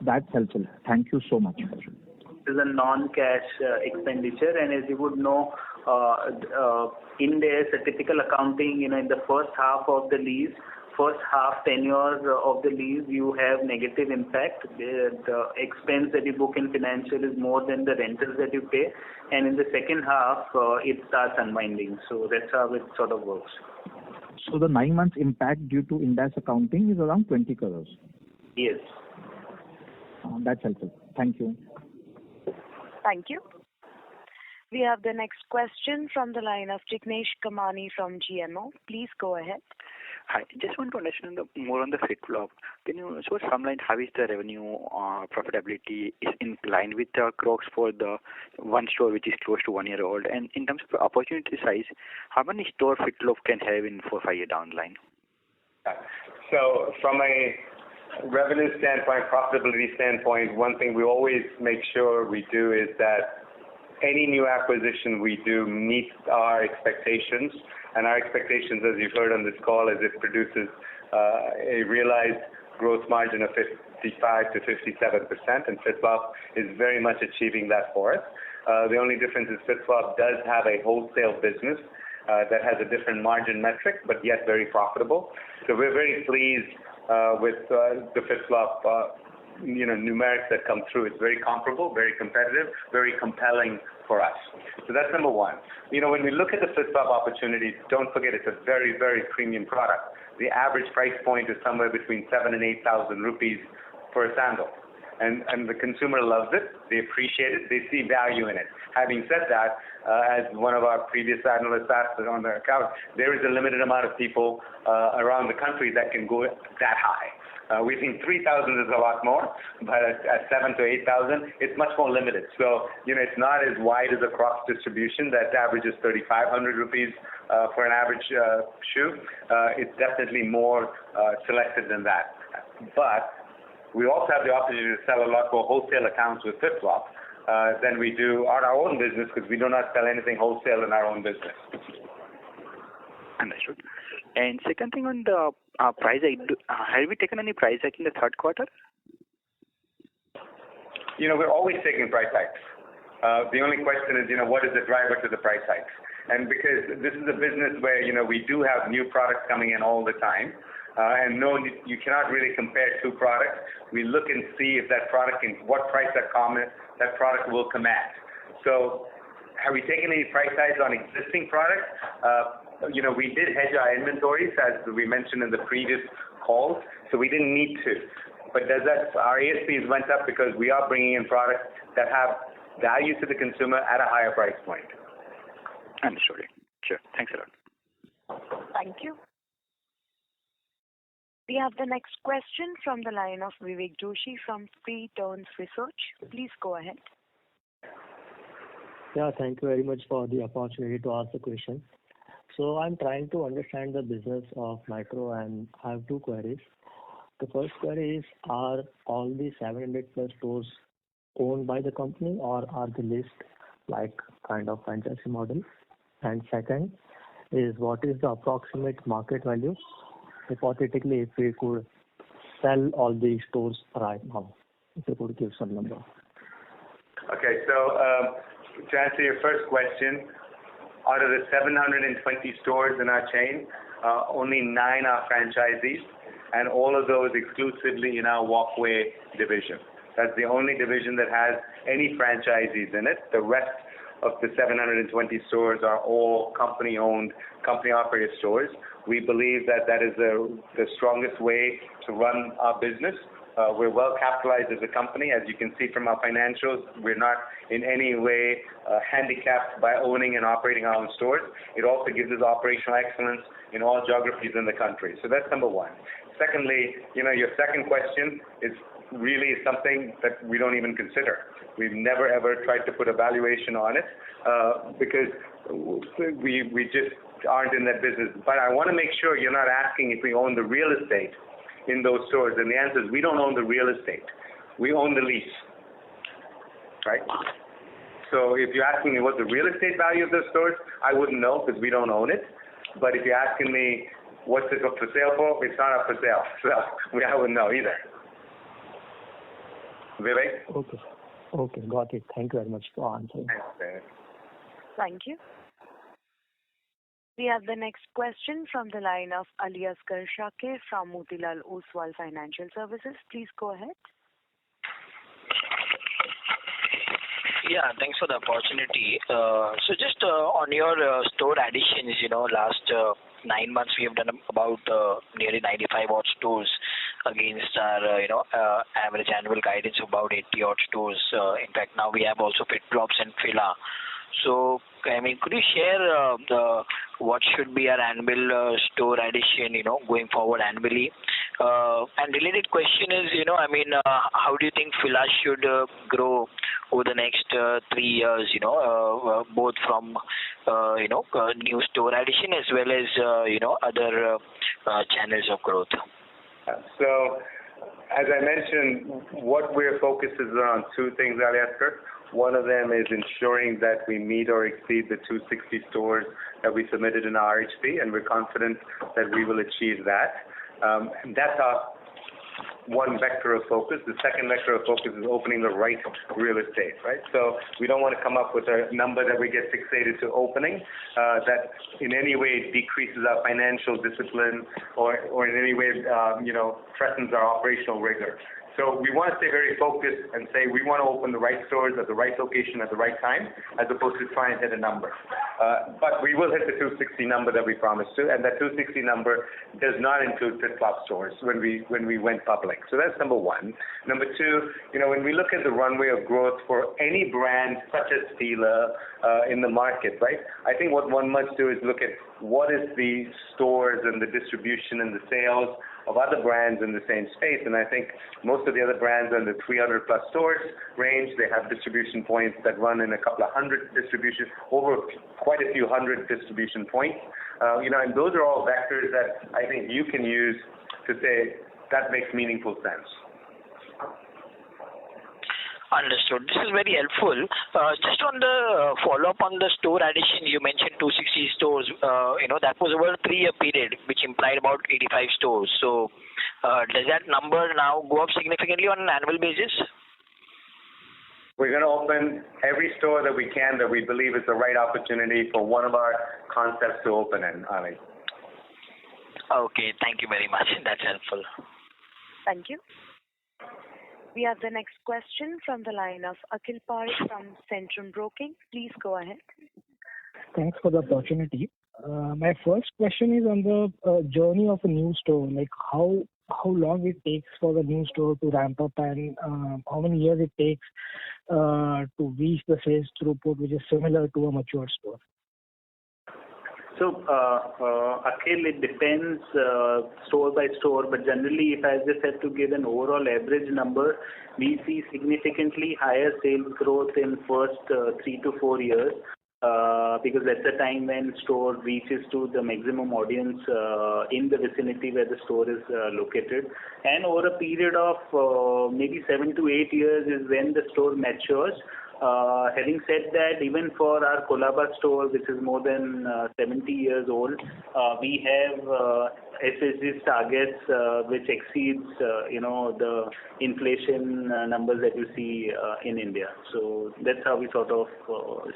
That's helpful. Thank you so much. It is a non-cash expenditure, and as you would know, Ind AS, a typical accounting, in the first half of the lease, first half tenure of the lease, you have negative impact. The expense that you book in financial is more than the rentals that you pay, and in the second half, it starts unwinding. So that's how it sort of works. So the 9 months impact due to Ind AS accounting is around 20 crores. Yes. That's helpful. Thank you. Thank you. We have the next question from the line of Jignesh Kamani from GMO. Please go ahead. Hi. Just want to understand more on the FitFlop. Can you show some light how is the revenue profitability is in line with the Crocs for the one store which is close to 1 year old? And in terms of opportunity size, how many store FitFlop can have in 4-5 year down the line? So from a revenue standpoint, profitability standpoint, one thing we always make sure we do is that any new acquisition we do meets our expectations. And our expectations, as you've heard on this call, is it produces a realized gross margin of 55 to 57%, and FitFlop is very much achieving that for us. The only difference is FitFlop does have a wholesale business that has a different margin metric, but yet very profitable. So we're very pleased with the FitFlop numerics that come through. It's very comparable, very competitive, very compelling for us. So that's number one. When we look at the FitFlop opportunity, don't forget it's a very, very premium product. The average price point is somewhere between 7,000 and 8,000 rupees for a sandal. And the consumer loves it, they appreciate it, they see value in it. Having said that, as one of our previous analysts asked on their account, there is a limited amount of people around the country that can go that high. We think 3,000 is a lot more, but at 7,000 to 8,000, it's much more limited. So, it's not as wide as a Crocs distribution that averages 3,500 rupees for an average shoe. It's definitely more selected than that. But we also have the opportunity to sell a lot more wholesale accounts with FitFlop than we do on our own business, because we do not sell anything wholesale in our own business. Understood. And second thing on the price hike, have we taken any price hike in the third quarter? We're always taking price hikes. The only question is, what is the driver to the price hikes? And because this is a business where, we do have new products coming in all the time. And no, you cannot really compare two products. We look and see if that product what price that product will command. So have we taken any price hikes on existing products? We did hedge our inventories, as we mentioned in the previous calls, so we didn't need to. But our ASPs went up because we are bringing in products that have value to the consumer at a higher price point. Understood. Sure. Thanks a lot. Thank you. We have the next question from the line of Vivek Joshi from Freeturns Research. Please go ahead. Yeah, thank you very much for the opportunity to ask the question. So I'm trying to understand the business of Metro, and I have two queries. The first query is, are all the 700 plus stores owned by the company, or are they leased like kind of franchise model? And second is, what is the approximate market value, hypothetically, if we could sell all the stores right now? If you could give some number. Okay, so to answer your first question, out of the 720 stores in our chain, only 9 are franchisees, and all of those exclusively in our Walkway division. That's the only division that has any franchisees in it. The rest of the 720 stores are all company-owned, company-operated stores. We believe that is the strongest way to run our business. We're well capitalized as a company. As you can see from our financials, we're not in any way handicapped by owning and operating our own stores. It also gives us operational excellence in all geographies in the country. So that's number one. Secondly, your second question is really is something that we don't even consider. We've never ever tried to put a valuation on it because we just aren't in that business. But I want to make sure you're not asking if we own the real estate in those stores, and the answer is we don't own the real estate. We own the lease, right? So if you're asking me what the real estate value of those stores, I wouldn't know because we don't own it. But if you're asking me what's it up for sale for, it's not up for sale. So I wouldn't know either. Vivek? Okay, got it. Thank you very much for answering. Thanks. Thank you. We have the next question from the line of Aliasgar Shakir from Motilal Oswal Financial Services. Please go ahead. Yeah, thanks for the opportunity. So just on your store additions, last 9 months we have done about nearly 95 odd stores against our average annual guidance of about 80 odd stores. In fact, now we have also FitFlops and Fila. So, could you share what should be our annual store addition, going forward annually? And related question is, how do you think Fila should grow over the next 3 years, both from, new store addition as well as, other channels of growth? So, as I mentioned, what we're focused is on two things, Aliasgar. One of them is ensuring that we meet or exceed the 260 stores that we submitted in our RHP, and we're confident that we will achieve that. That's our one vector of focus. The second vector of focus is opening the right real estate, right? So we don't want to come up with a number that we get fixated to opening that in any way decreases our financial discipline or in any way, threatens our operational rigor. So we want to stay very focused and say we want to open the right stores at the right location at the right time, as opposed to trying to hit a number. But we will hit the 260 number that we promised to, and that 260 number does not include FitFlop stores when we went public. So that's number one. Number two, when we look at the runway of growth for any brand such as Fila in the market, right? I think what one must do is look at what is the stores and the distribution and the sales of other brands in the same space, and I think most of the other brands are in the 300 plus stores range. They have distribution points that run in a couple of hundred over quite a few hundred distribution points. And those are all vectors that I think you can use to say that makes meaningful sense. Understood. This is very helpful. Just on the follow-up on the store addition, you mentioned 260 stores. That was over a 3-year period, which implied about 85 stores. So, does that number now go up significantly on an annual basis? We're going to open every store that we can that we believe is the right opportunity for one of our concepts to open in, Ali. Okay, thank you very much. That's helpful. Thank you. We have the next question from the line of Akhil Parekh from Centrum Broking. Please go ahead. Thanks for the opportunity. My first question is on the journey of a new store, like how long it takes for the new store to ramp up and how many years it takes to reach the sales throughput which is similar to a mature store. So, Akhil, it depends store by store, but generally, if I just have to give an overall average number, we see significantly higher sales growth in first 3 to 4 years because that's the time when store reaches to the maximum audience in the vicinity where the store is located. And over a period of maybe 7 to 8 years is when the store matures. Having said that, even for our Colaba store, which is more than 70 years old, we have SSG's targets which exceeds, the inflation numbers that you see in India. So that's how we sort of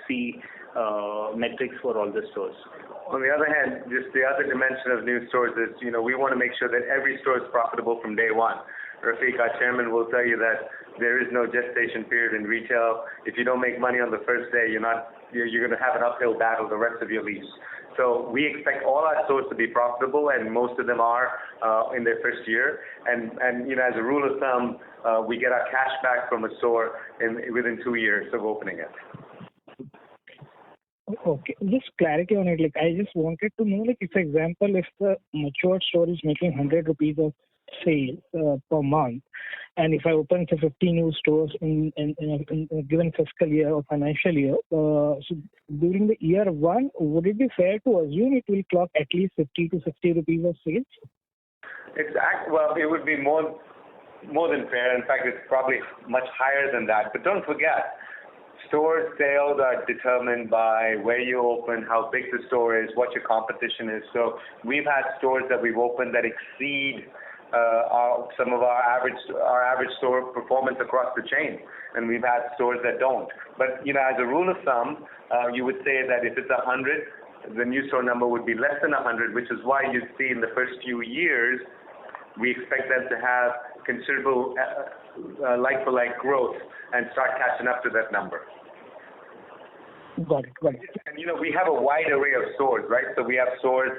see metrics for all the stores. On the other hand, just the other dimension of new stores is, we want to make sure that every store is profitable from day one. Rafiq, our chairman, will tell you that there is no gestation period in retail. If you don't make money on the first day, you're going to have an uphill battle the rest of your lease. So we expect all our stores to be profitable, and most of them are in their first year. And as a rule of thumb, we get our cash back from a store within 2 years of opening it. Okay, just clarity on it. Like I just wanted to know, like, if for example, if the mature store is making 100 rupees of sales per month, and if I open say 50 new stores in a given fiscal year or financial year, so during the year one, would it be fair to assume it will clock at least 50 to 60 rupees of sales? Well, it would be more than fair. In fact, it's probably much higher than that. But don't forget, store sales are determined by where you open, how big the store is, what your competition is. So we've had stores that we've opened that exceed some of our average store performance across the chain, and we've had stores that don't. But as a rule of thumb, you would say that if it's 100, the new store number would be less than 100, which is why you see in the first few years we expect them to have considerable like-for-like growth and start catching up to that number. Got it. And we have a wide array of stores, right? So we have stores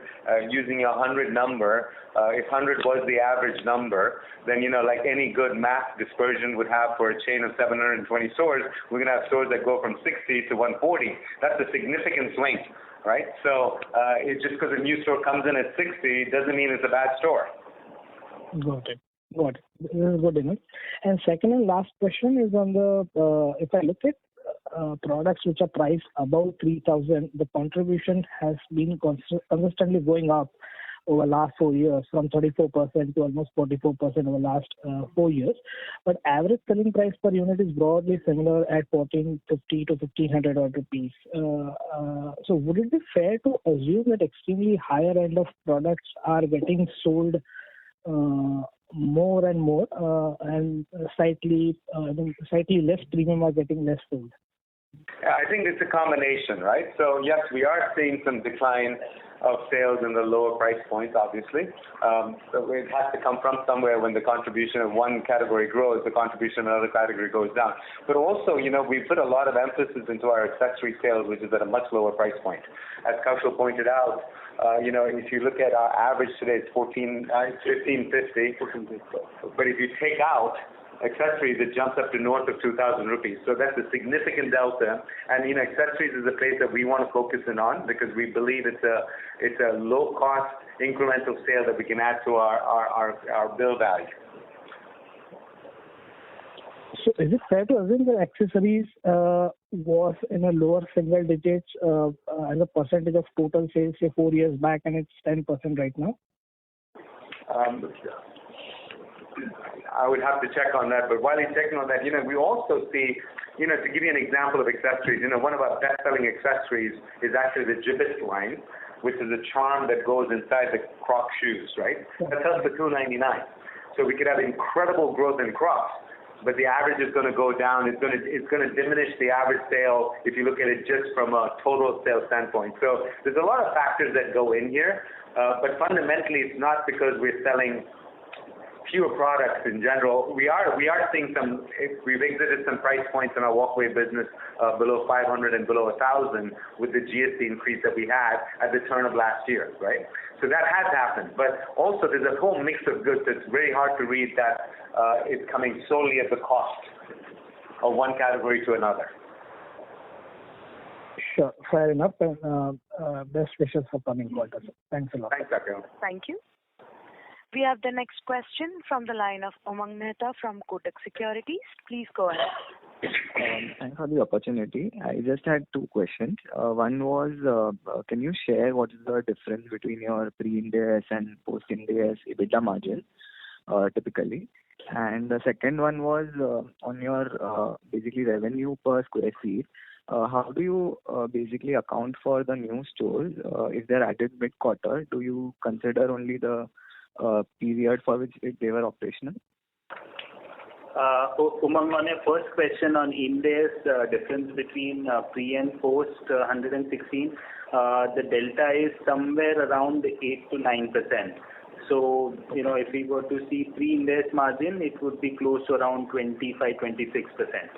using a 100 number. If 100 was the average number, then like any good math dispersion would have for a chain of 720 stores, we're going to have stores that go from 60 to 140. That's a significant swing, right? So it's just because a new store comes in at 60 doesn't mean it's a bad store. Got it. This is good enough. And second and last question is on the if I look at products which are priced above 3,000, the contribution has been consistently going up over last 4 years, from 34% to almost 44% over last 4 years. But average selling price per unit is broadly similar at 1,450 to 1,500 odd rupees. So would it be fair to assume that extremely higher end of products are getting sold more and more, and slightly less premium are getting less sold? Yeah, I think it's a combination, right? So yes, we are seeing some decline of sales in the lower price points, obviously. So it has to come from somewhere. When the contribution of one category grows, the contribution of another category goes down. But also, we put a lot of emphasis into our accessory sales, which is at a much lower price point. As Kaushal pointed out, if you look at our average today, it's 1550. But if you take out accessories, it jumps up to north of 2,000 rupees. So that's a significant delta. And accessories is a place that we want to focus in on, because we believe it's a low cost incremental sale that we can add to our bill value. So is it fair to assume that accessories was in a lower single digits as a percentage of total sales, say 4 years back, and it's 10% right now? I would have to check on that. But while he's checking on that, we also see, to give you an example of accessories, one of our best-selling accessories is actually the gibbet line, which is a charm that goes inside the Crocs shoes, right? That sells for $299. So we could have incredible growth in Crocs, but the average is going to go down. It's going to diminish the average sale if you look at it just from a total sales standpoint. So there's a lot of factors that go in here, but fundamentally it's not because we're selling fewer products in general. We are seeing we've exited some price points in our walkway business below 500 and below 1,000 with the GST increase that we had at the turn of last year, right? So that has happened. But also there's a whole mix of goods that's very hard to read that it's coming solely at the cost of one category to another. Sure, fair enough. And best wishes for coming quarters. Thanks a lot. Thanks, Dr. Thank you. We have the next question from the line of Umang Mehta from Kotak Securities. Please go ahead. Thanks for the opportunity. I just had two questions. One was, can you share what is the difference between your pre-Ind AS and post-Ind AS EBITDA margin, typically? And the second one was on your basically revenue per square feet. How do you basically account for the new stores? If they're added mid-quarter, do you consider only the period for which they were operational? Umang, on your first question on Ind AS, difference between pre and post 116, the delta is somewhere around 8 to 9%. So, if we were to see pre-Ind AS margin, it would be close to around 25-26%.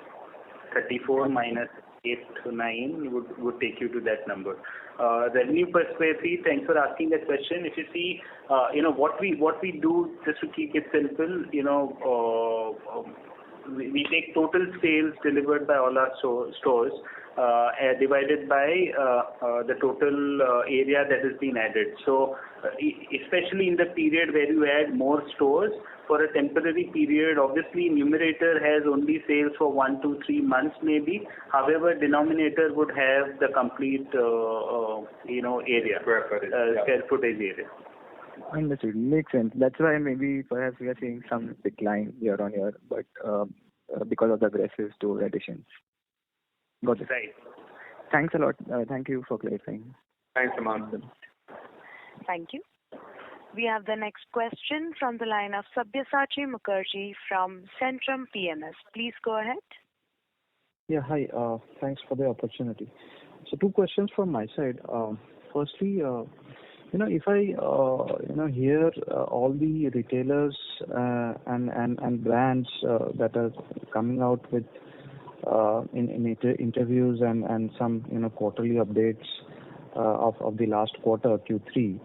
34 minus 8 to 9 would take you to that number. Revenue per square feet, thanks for asking that question. If you see, what we do, just to keep it simple, we take total sales delivered by all our stores, divided by the total area that has been added. So especially in the period where you add more stores, for a temporary period, obviously numerator has only sales for 1 to 3 months maybe. However, denominator would have the complete area, square footage area. Understood. Makes sense. That's why maybe perhaps we are seeing some decline year on year, but because of the aggressive store additions. Got it. Right. Thanks a lot. Thank you for clarifying. Thanks, Aman. Thank you. We have the next question from the line of Sabyasachi Mukherjee from Centrum PMS. Please go ahead. Yeah, hi. Thanks for the opportunity. So 2 questions from my side. Firstly, if I hear all the retailers and brands that are coming out with in interviews and some quarterly updates of the last quarter Q3,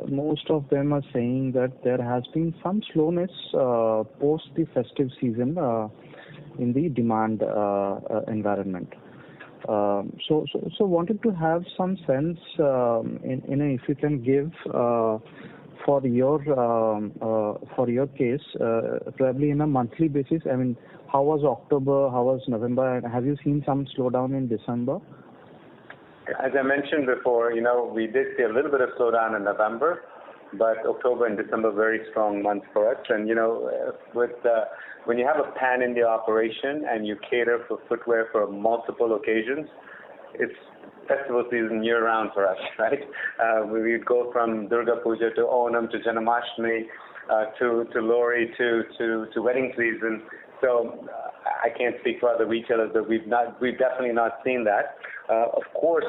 most of them are saying that there has been some slowness post the festive season in the demand environment. So wanted to have some sense if you can give for your case, probably in a monthly basis. I mean, how was October? How was November? And have you seen some slowdown in December? As I mentioned before, we did see a little bit of slowdown in November, but October and December very strong months for us. And when you have a pan-India operation and you cater for footwear for multiple occasions, it's festival season year-round for us, right? We'd go from Durga Puja to Onam to Janmashtami to Lori to wedding season. So I can't speak for other retailers, but we've definitely not seen that. Of course,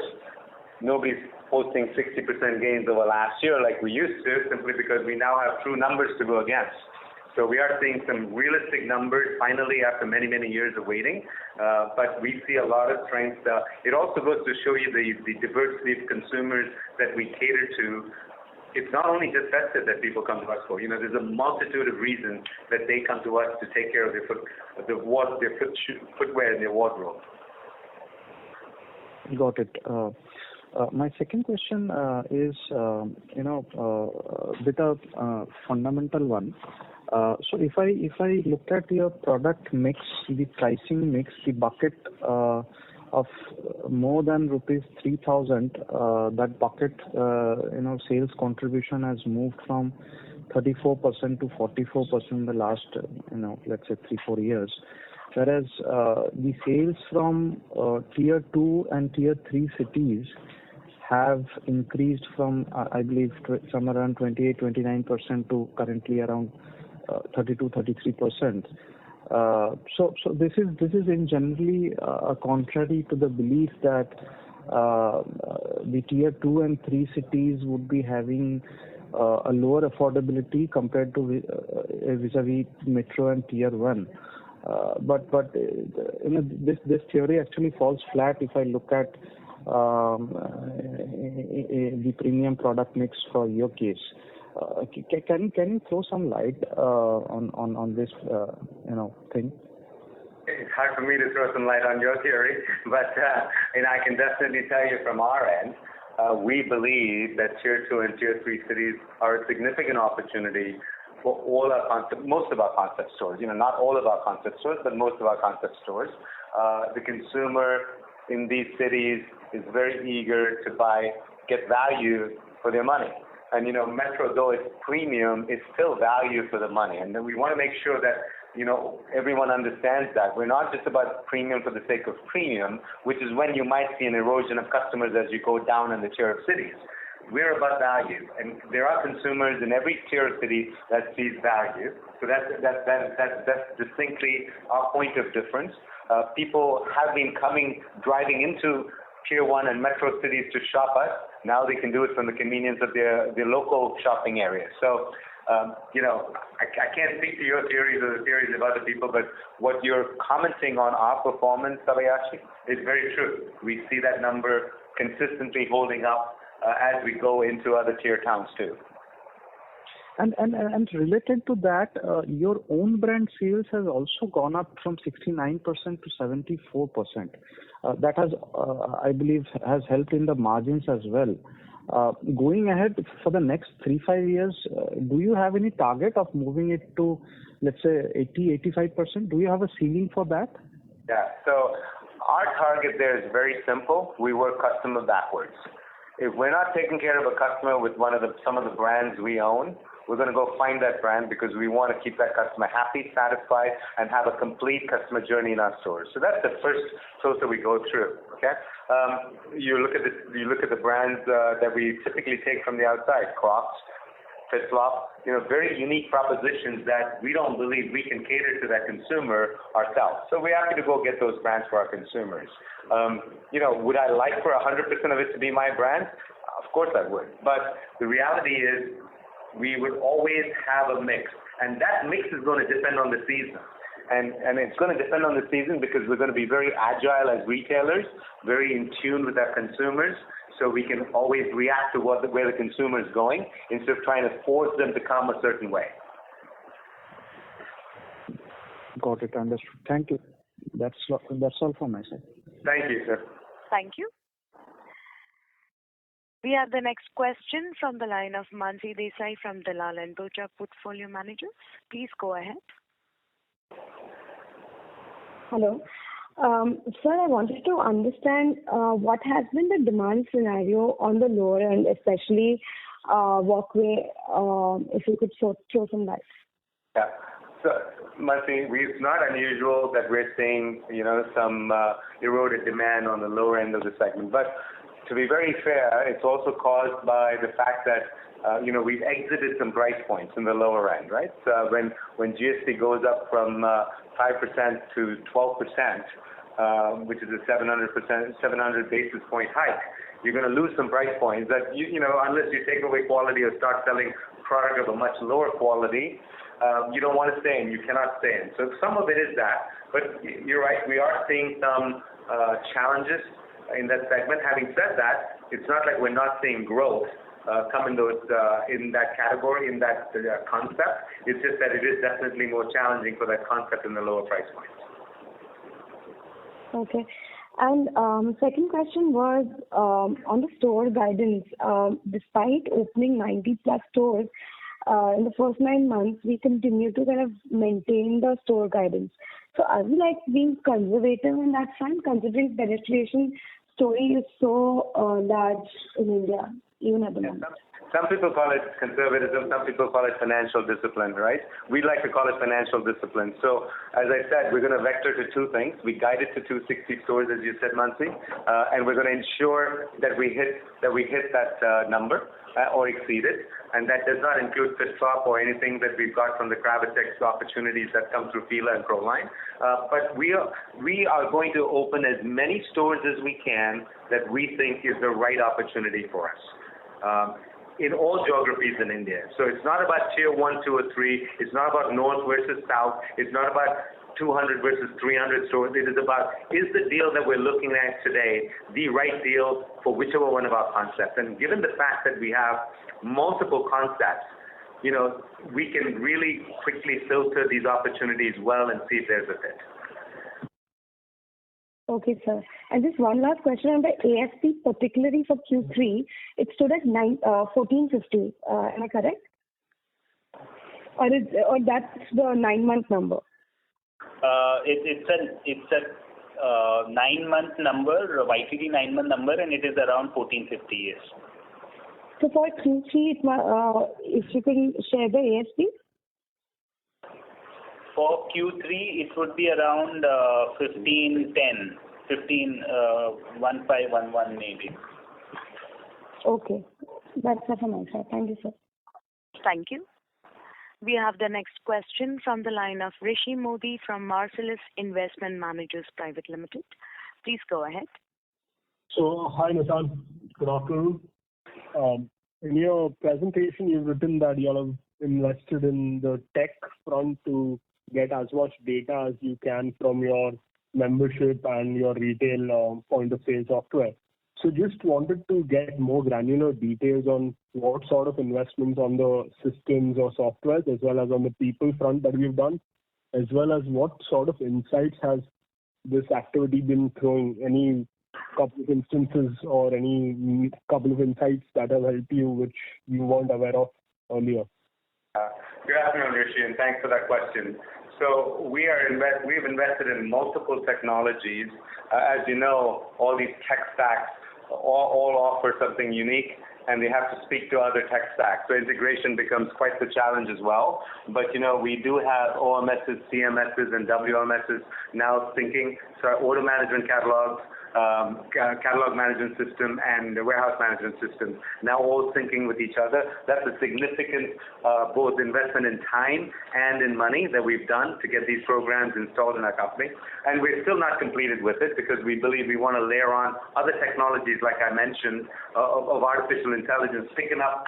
nobody's posting 60% gains over last year like we used to, simply because we now have true numbers to go against. So we are seeing some realistic numbers finally after many, many years of waiting. But we see a lot of strength. It also goes to show you the diversity of consumers that we cater to. It's not only just festive that people come to us for. There's a multitude of reasons that they come to us to take care of their footwear and their wardrobe. Got it. My second question is, a bit of fundamental one. So if I look at your product mix, the pricing mix, the bucket of more than rupees 3,000, that bucket, sales contribution has moved from 34% to 44% in the last, let's say 3-4 years. Whereas the sales from tier 2 and tier 3 cities have increased from, I believe, somewhere around 28-29% to currently around 32-33%. So this is in generally contrary to the belief that the tier 2 and 3 cities would be having a lower affordability compared to vis-a-vis metro and tier 1. But this theory actually falls flat if I look at the premium product mix for your case. Can you throw some light on this thing? It's hard for me to throw some light on your theory, but I can definitely tell you from our end, we believe that tier 2 and tier 3 cities are a significant opportunity for most of our concept stores. Not all of our concept stores, but most of our concept stores. The consumer in these cities is very eager to get value for their money. And Metro, though it's premium, is still value for the money. And then we want to make sure that everyone understands that we're not just about premium for the sake of premium, which is when you might see an erosion of customers as you go down in the tier of cities. We're about value, and there are consumers in every tier of city that sees value. So that's distinctly our point of difference. People have been driving into tier 1 and metro cities to shop us. Now they can do it from the convenience of their local shopping area. So, I can't speak to your theories or the theories of other people, but what you're commenting on our performance, Sabayashi, is very true. We see that number consistently holding up as we go into other tier towns too. And related to that, your own brand sales has also gone up from 69% to 74%. That has, I believe, has helped in the margins as well. Going ahead for the next 3-5 years, do you have any target of moving it to, let's say, 80-85%? Do you have a ceiling for that? Yeah. So our target there is very simple. We work customer backwards. If we're not taking care of a customer with some of the brands we own, we're going to go find that brand because we want to keep that customer happy, satisfied, and have a complete customer journey in our stores. So that's the first filter we go through. Okay. You look at the brands that we typically take from the outside, Crocs, FitFlop, very unique propositions that we don't believe we can cater to that consumer ourselves. So we're happy to go get those brands for our consumers. Would I like for 100% of it to be my brand? Of course I would. But the reality is we would always have a mix. And that mix is going to depend on the season. And it's going to depend on the season because we're going to be very agile as retailers, very in tune with our consumers, so we can always react to where the consumer is going instead of trying to force them to come a certain way. Got it. Understood. Thank you. That's all from my side. Thank you, sir. Thank you. We have the next question from the line of Mansi Desai from Dalal & Broacha Portfolio Managers. Please go ahead. Hello. Sir, I wanted to understand what has been the demand scenario on the lower end, especially walkway, if you could throw some light. Yeah. So, Mansi, it's not unusual that we're seeing, some eroded demand on the lower end of the segment. But to be very fair, it's also caused by the fact that we've exited some price points in the lower end, right? So when GST goes up from 5% to 12%, which is a 700 basis point hike, you're going to lose some price points that unless you take away quality or start selling product of a much lower quality, you don't want to stay in. You cannot stay in. So some of it is that, but you're right. We are seeing some challenges in that segment. Having said that, it's not like we're not seeing growth come in that category, in that concept. It's just that it is definitely more challenging for that concept in the lower price points. Okay. And second question was on the store guidance. Despite opening 90 plus stores in the first 9 months, we continue to kind of maintain the store guidance. So are we being conservative in that front, considering penetration story is so large in India, even at the moment? Some people call it conservatism, some people call it financial discipline, right? We like to call it financial discipline. So, as I said, we're going to vector to two things. We guided to 260 stores, as you said, Mansi, and we're going to ensure that we hit that number or exceed it. And that does not include FitFlop or anything that we've got from the Gravitex opportunities that come through Fila and Proline. But we are going to open as many stores as we can that we think is the right opportunity for us. In all geographies in India. So it's not about tier 1, 2, or 3. It's not about north versus south. It's not about 200 versus 300 stores. It is about, is the deal that we're looking at today the right deal for whichever one of our concepts? And given the fact that we have multiple concepts, we can really quickly filter these opportunities well and see if there's a fit. Okay, sir. And just one last question on the ASP, particularly for Q3. It stood at 1450. Am I correct? Or that's the 9-month number? It's a 9-month number, a YTD 9-month number, and it is around 1450 years. So for Q3, if you can share the ASP? For Q3, it would be around 1510, 151511 maybe. Okay. That's it from my side. Thank you, sir. Thank you. We have the next question from the line of Rishi Modi from Marcellus Investment Managers Private Limited. Please go ahead. So, hi Nissan. Good afternoon. In your presentation, you've written that you all have invested in the tech front to get as much data as you can from your membership and your retail point of sale software. So just wanted to get more granular details on what sort of investments on the systems or softwares as well as on the people front that we've done, as well as what sort of insights has this activity been throwing. Any couple of instances or any couple of insights that have helped you which you weren't aware of earlier? Good afternoon, Rishi, and thanks for that question. So we've invested in multiple technologies. As you know, all these tech stacks all offer something unique, and they have to speak to other tech stacks. So integration becomes quite the challenge as well. But we do have OMSs, CMSs, and WMSs now syncing. So our order management catalogs, catalog management system, and the warehouse management system now all syncing with each other. That's a significant both investment in time and in money that we've done to get these programs installed in our company. And we're still not completed with it because we believe we want to layer on other technologies, like I mentioned, of artificial intelligence, picking up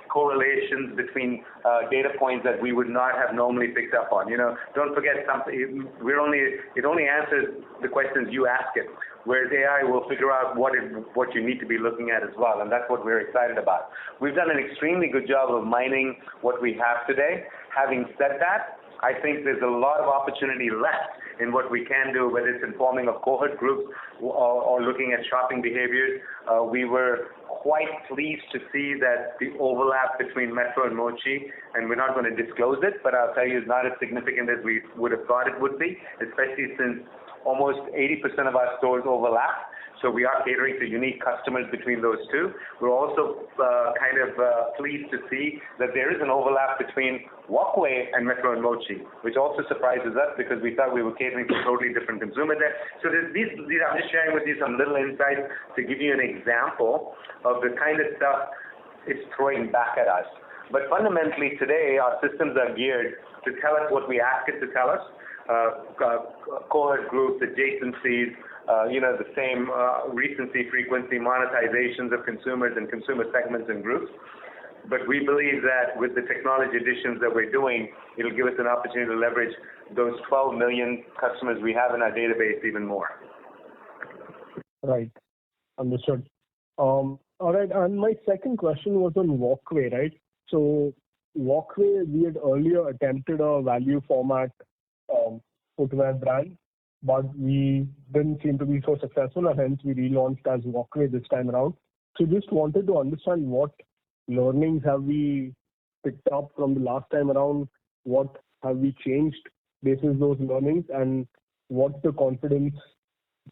correlations between data points that we would not have normally picked up on. Don't forget something. It only answers the questions you ask it, whereas AI will figure out what you need to be looking at as well, and that's what we're excited about. We've done an extremely good job of mining what we have today. Having said that, I think there's a lot of opportunity left in what we can do, whether it's informing of cohort groups or looking at shopping behaviors. We were quite pleased to see that the overlap between Metro and Mochi, and we're not going to disclose it, but I'll tell you it's not as significant as we would have thought it would be, especially since almost 80% of our stores overlap. So we are catering to unique customers between those two. We're also pleased to see that there is an overlap between Walkway and Metro and Mochi, which also surprises us because we thought we were catering to totally different consumers there. So I'm just sharing with you some little insights to give you an example of the kind of stuff it's throwing back at us. But fundamentally today, our systems are geared to tell us what we ask it to tell us. Cohort groups, adjacencies, the same recency, frequency, monetizations of consumers and consumer segments and groups. But we believe that with the technology additions that we're doing, it'll give us an opportunity to leverage those 12 million customers we have in our database even more. Right. Understood. All right. And my second question was on Walkway, right? So Walkway, we had earlier attempted a value format footwear brand, but we didn't seem to be so successful, and hence we relaunched as Walkway this time around. So just wanted to understand what learnings have we picked up from the last time around, what have we changed based on those learnings, and what's the confidence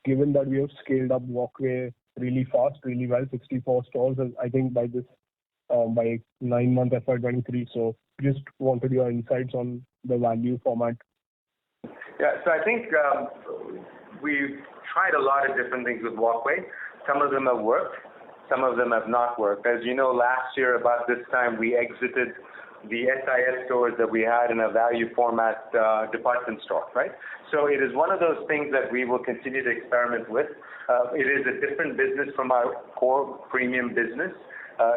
given that we have scaled up Walkway really fast, really well, 64 stores, I think by 9-month FY23. So just wanted your insights on the value format. Yeah, so I think we've tried a lot of different things with Walkway. Some of them have worked, some of them have not worked. As you know, last year about this time, we exited the SIS stores that we had in a value format department store, right? So it is one of those things that we will continue to experiment with. It is a different business from our core premium business.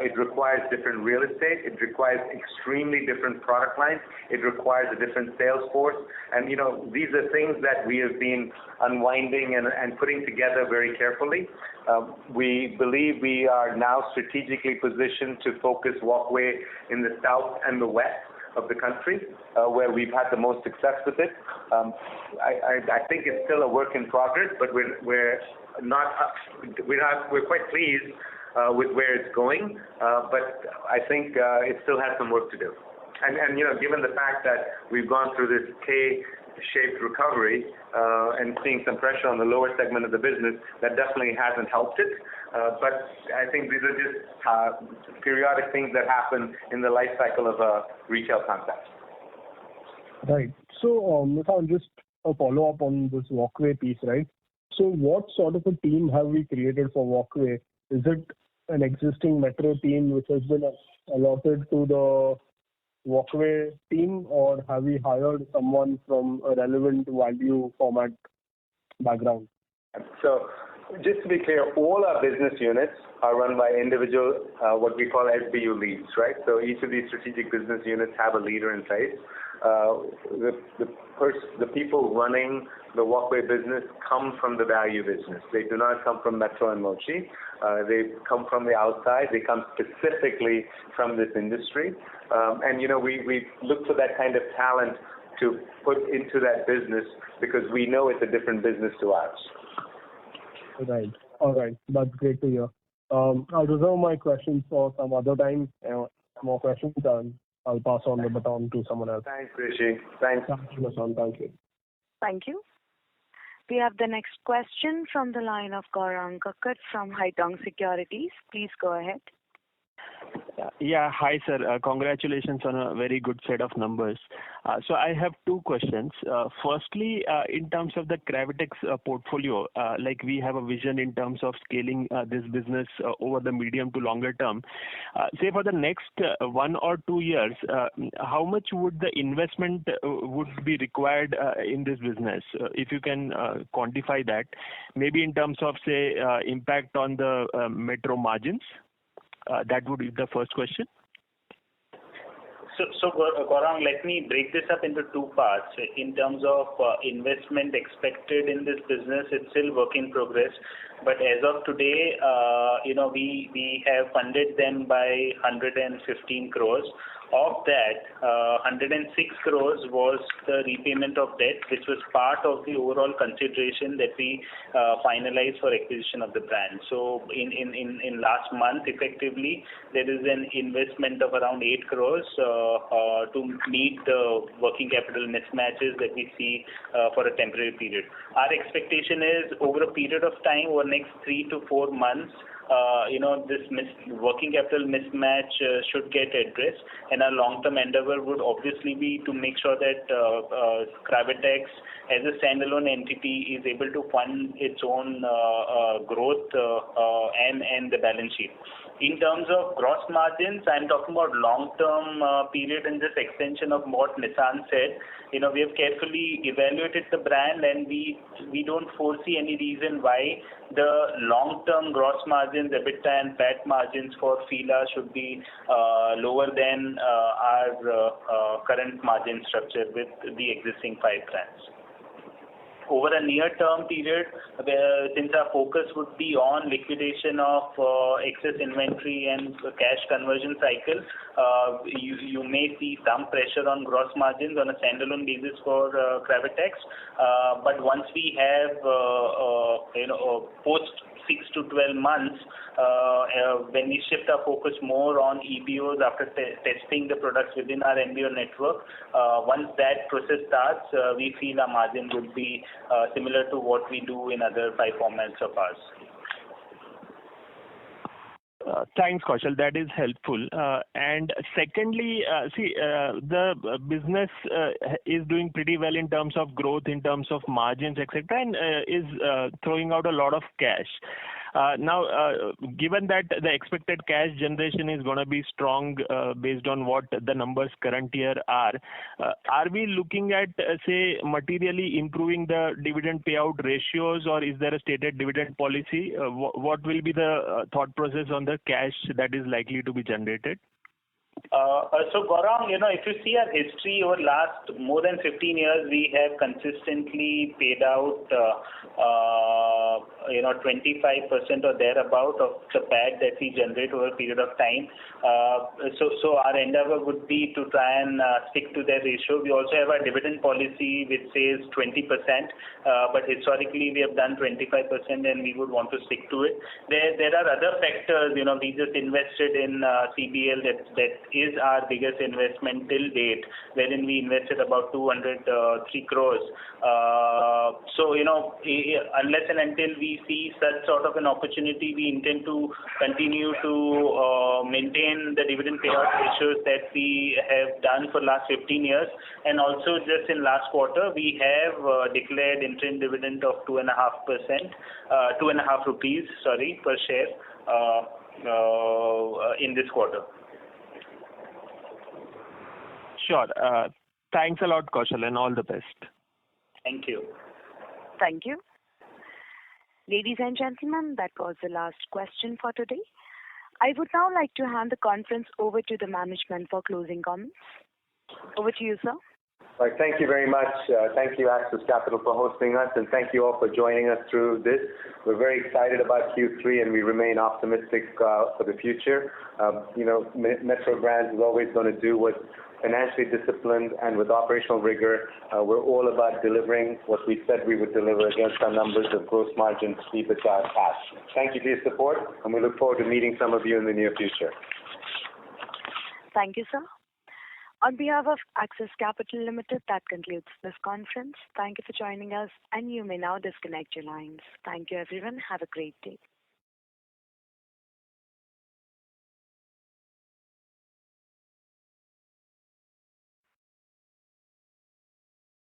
It requires different real estate. It requires extremely different product lines. It requires a different sales force. And, these are things that we have been unwinding and putting together very carefully. We believe we are now strategically positioned to focus Walkway in the south and the west of the country, where we've had the most success with it. I think it's still a work in progress, but we're quite pleased with where it's going, but I think it still has some work to do. And given the fact that we've gone through this K-shaped recovery and seeing some pressure on the lower segment of the business, that definitely hasn't helped it. But I think these are just periodic things that happen in the life cycle of a retail concept. Right. So, Nissan, just a follow-up on this Walkway piece, right? So what sort of a team have we created for Walkway? Is it an existing Metro team which has been allotted to the Walkway team, or have we hired someone from a relevant value format background? So just to be clear, all our business units are run by individual, what we call SBU leads, right? So each of these strategic business units have a leader in place. the people running the walkway business come from the value business. They do not come from Metro and Mochi. They come from the outside. They come specifically from this industry. And we look for that kind of talent to put into that business because we know it's a different business to ours. Right. All right. That's great to hear. I'll reserve my questions for some other time. More questions, and I'll pass on the baton to someone else. Thanks, Rishi. Thanks. Thank you, Nissan. Thank you. Thank you. We have the next question from the line of Gaurang Kakkat from Haitong Securities. Please go ahead. Yeah. Hi, sir. Congratulations on a very good set of numbers. So I have two questions. Firstly, in terms of the Gravitex portfolio, like we have a vision in terms of scaling this business over the medium to longer term. Say for the next 1 or 2 years, how much would the investment would be required in this business? If you can quantify that, maybe in terms of, say, impact on the metro margins. That would be the first question. So Gaurang, let me break this up into two parts. In terms of investment expected in this business, it's still work in progress. But as of today, we have funded them by 115 crores. Of that, 106 crores was the repayment of debt, which was part of the overall consideration that we finalized for acquisition of the brand. So in last month, effectively, there is an investment of around 8 crores to meet the working capital mismatches that we see for a temporary period. Our expectation is over a period of time, over next 3 to 4 months, this working capital mismatch should get addressed, and our long-term endeavor would obviously be to make sure that Gravitex as a standalone entity is able to fund its own growth and the balance sheet. In terms of gross margins, I'm talking about long-term period and this extension of what Nissan said. We have carefully evaluated the brand, and we don't foresee any reason why the long-term gross margins, EBITDA and PAT margins for Fila should be lower than our current margin structure with the existing 5 brands. Over a near-term period, since our focus would be on liquidation of excess inventory and cash conversion cycle, you may see some pressure on gross margins on a standalone basis for Gravitex. But once we have, post 6 to 12 months, when we shift our focus more on EBOs after testing the products within our MBO network, once that process starts, we feel our margin would be similar to what we do in other 5 formats of ours. Thanks, Kaushal. That is helpful. And secondly, the business is doing pretty well in terms of growth, in terms of margins, etc., and is throwing out a lot of cash. Now, given that the expected cash generation is going to be strong based on what the numbers current year are we looking at, say, materially improving the dividend payout ratios, or is there a stated dividend policy? What will be the thought process on the cash that is likely to be generated? So Gaurang, if you see our history over last more than 15 years, we have consistently paid out 25% or thereabout of the PAT that we generate over a period of time. So our endeavor would be to try and stick to that ratio. We also have a dividend policy which says 20%, but historically we have done 25% and we would want to stick to it. There are other factors. We just invested in CBL that is our biggest investment till date, wherein we invested about 203 crores. So, unless and until we see such sort of an opportunity, we intend to continue to maintain the dividend payout ratios that we have done for last 15 years. And also just in last quarter, we have declared interim dividend of 2.5%, 2.5 rupees, per share in this quarter. Sure. Thanks a lot, Kaushal, and all the best. Thank you. Thank you. Ladies and gentlemen, that was the last question for today. I would now like to hand the conference over to the management for closing comments. Over to you, sir. Right, thank you very much. Thank you, Axis Capital, for hosting us, and thank you all for joining us through this. We're very excited about Q3, and we remain optimistic for the future. Metro Brands is always going to do what's financially disciplined and with operational rigor. We're all about delivering what we said we would deliver against our numbers of gross margin, EBITDA, cash. Thank you for your support, and we look forward to meeting some of you in the near future. Thank you, sir. On behalf of Axis Capital Limited, that concludes this conference. Thank you for joining us, and you may now disconnect your lines. Thank you, everyone. Have a great day.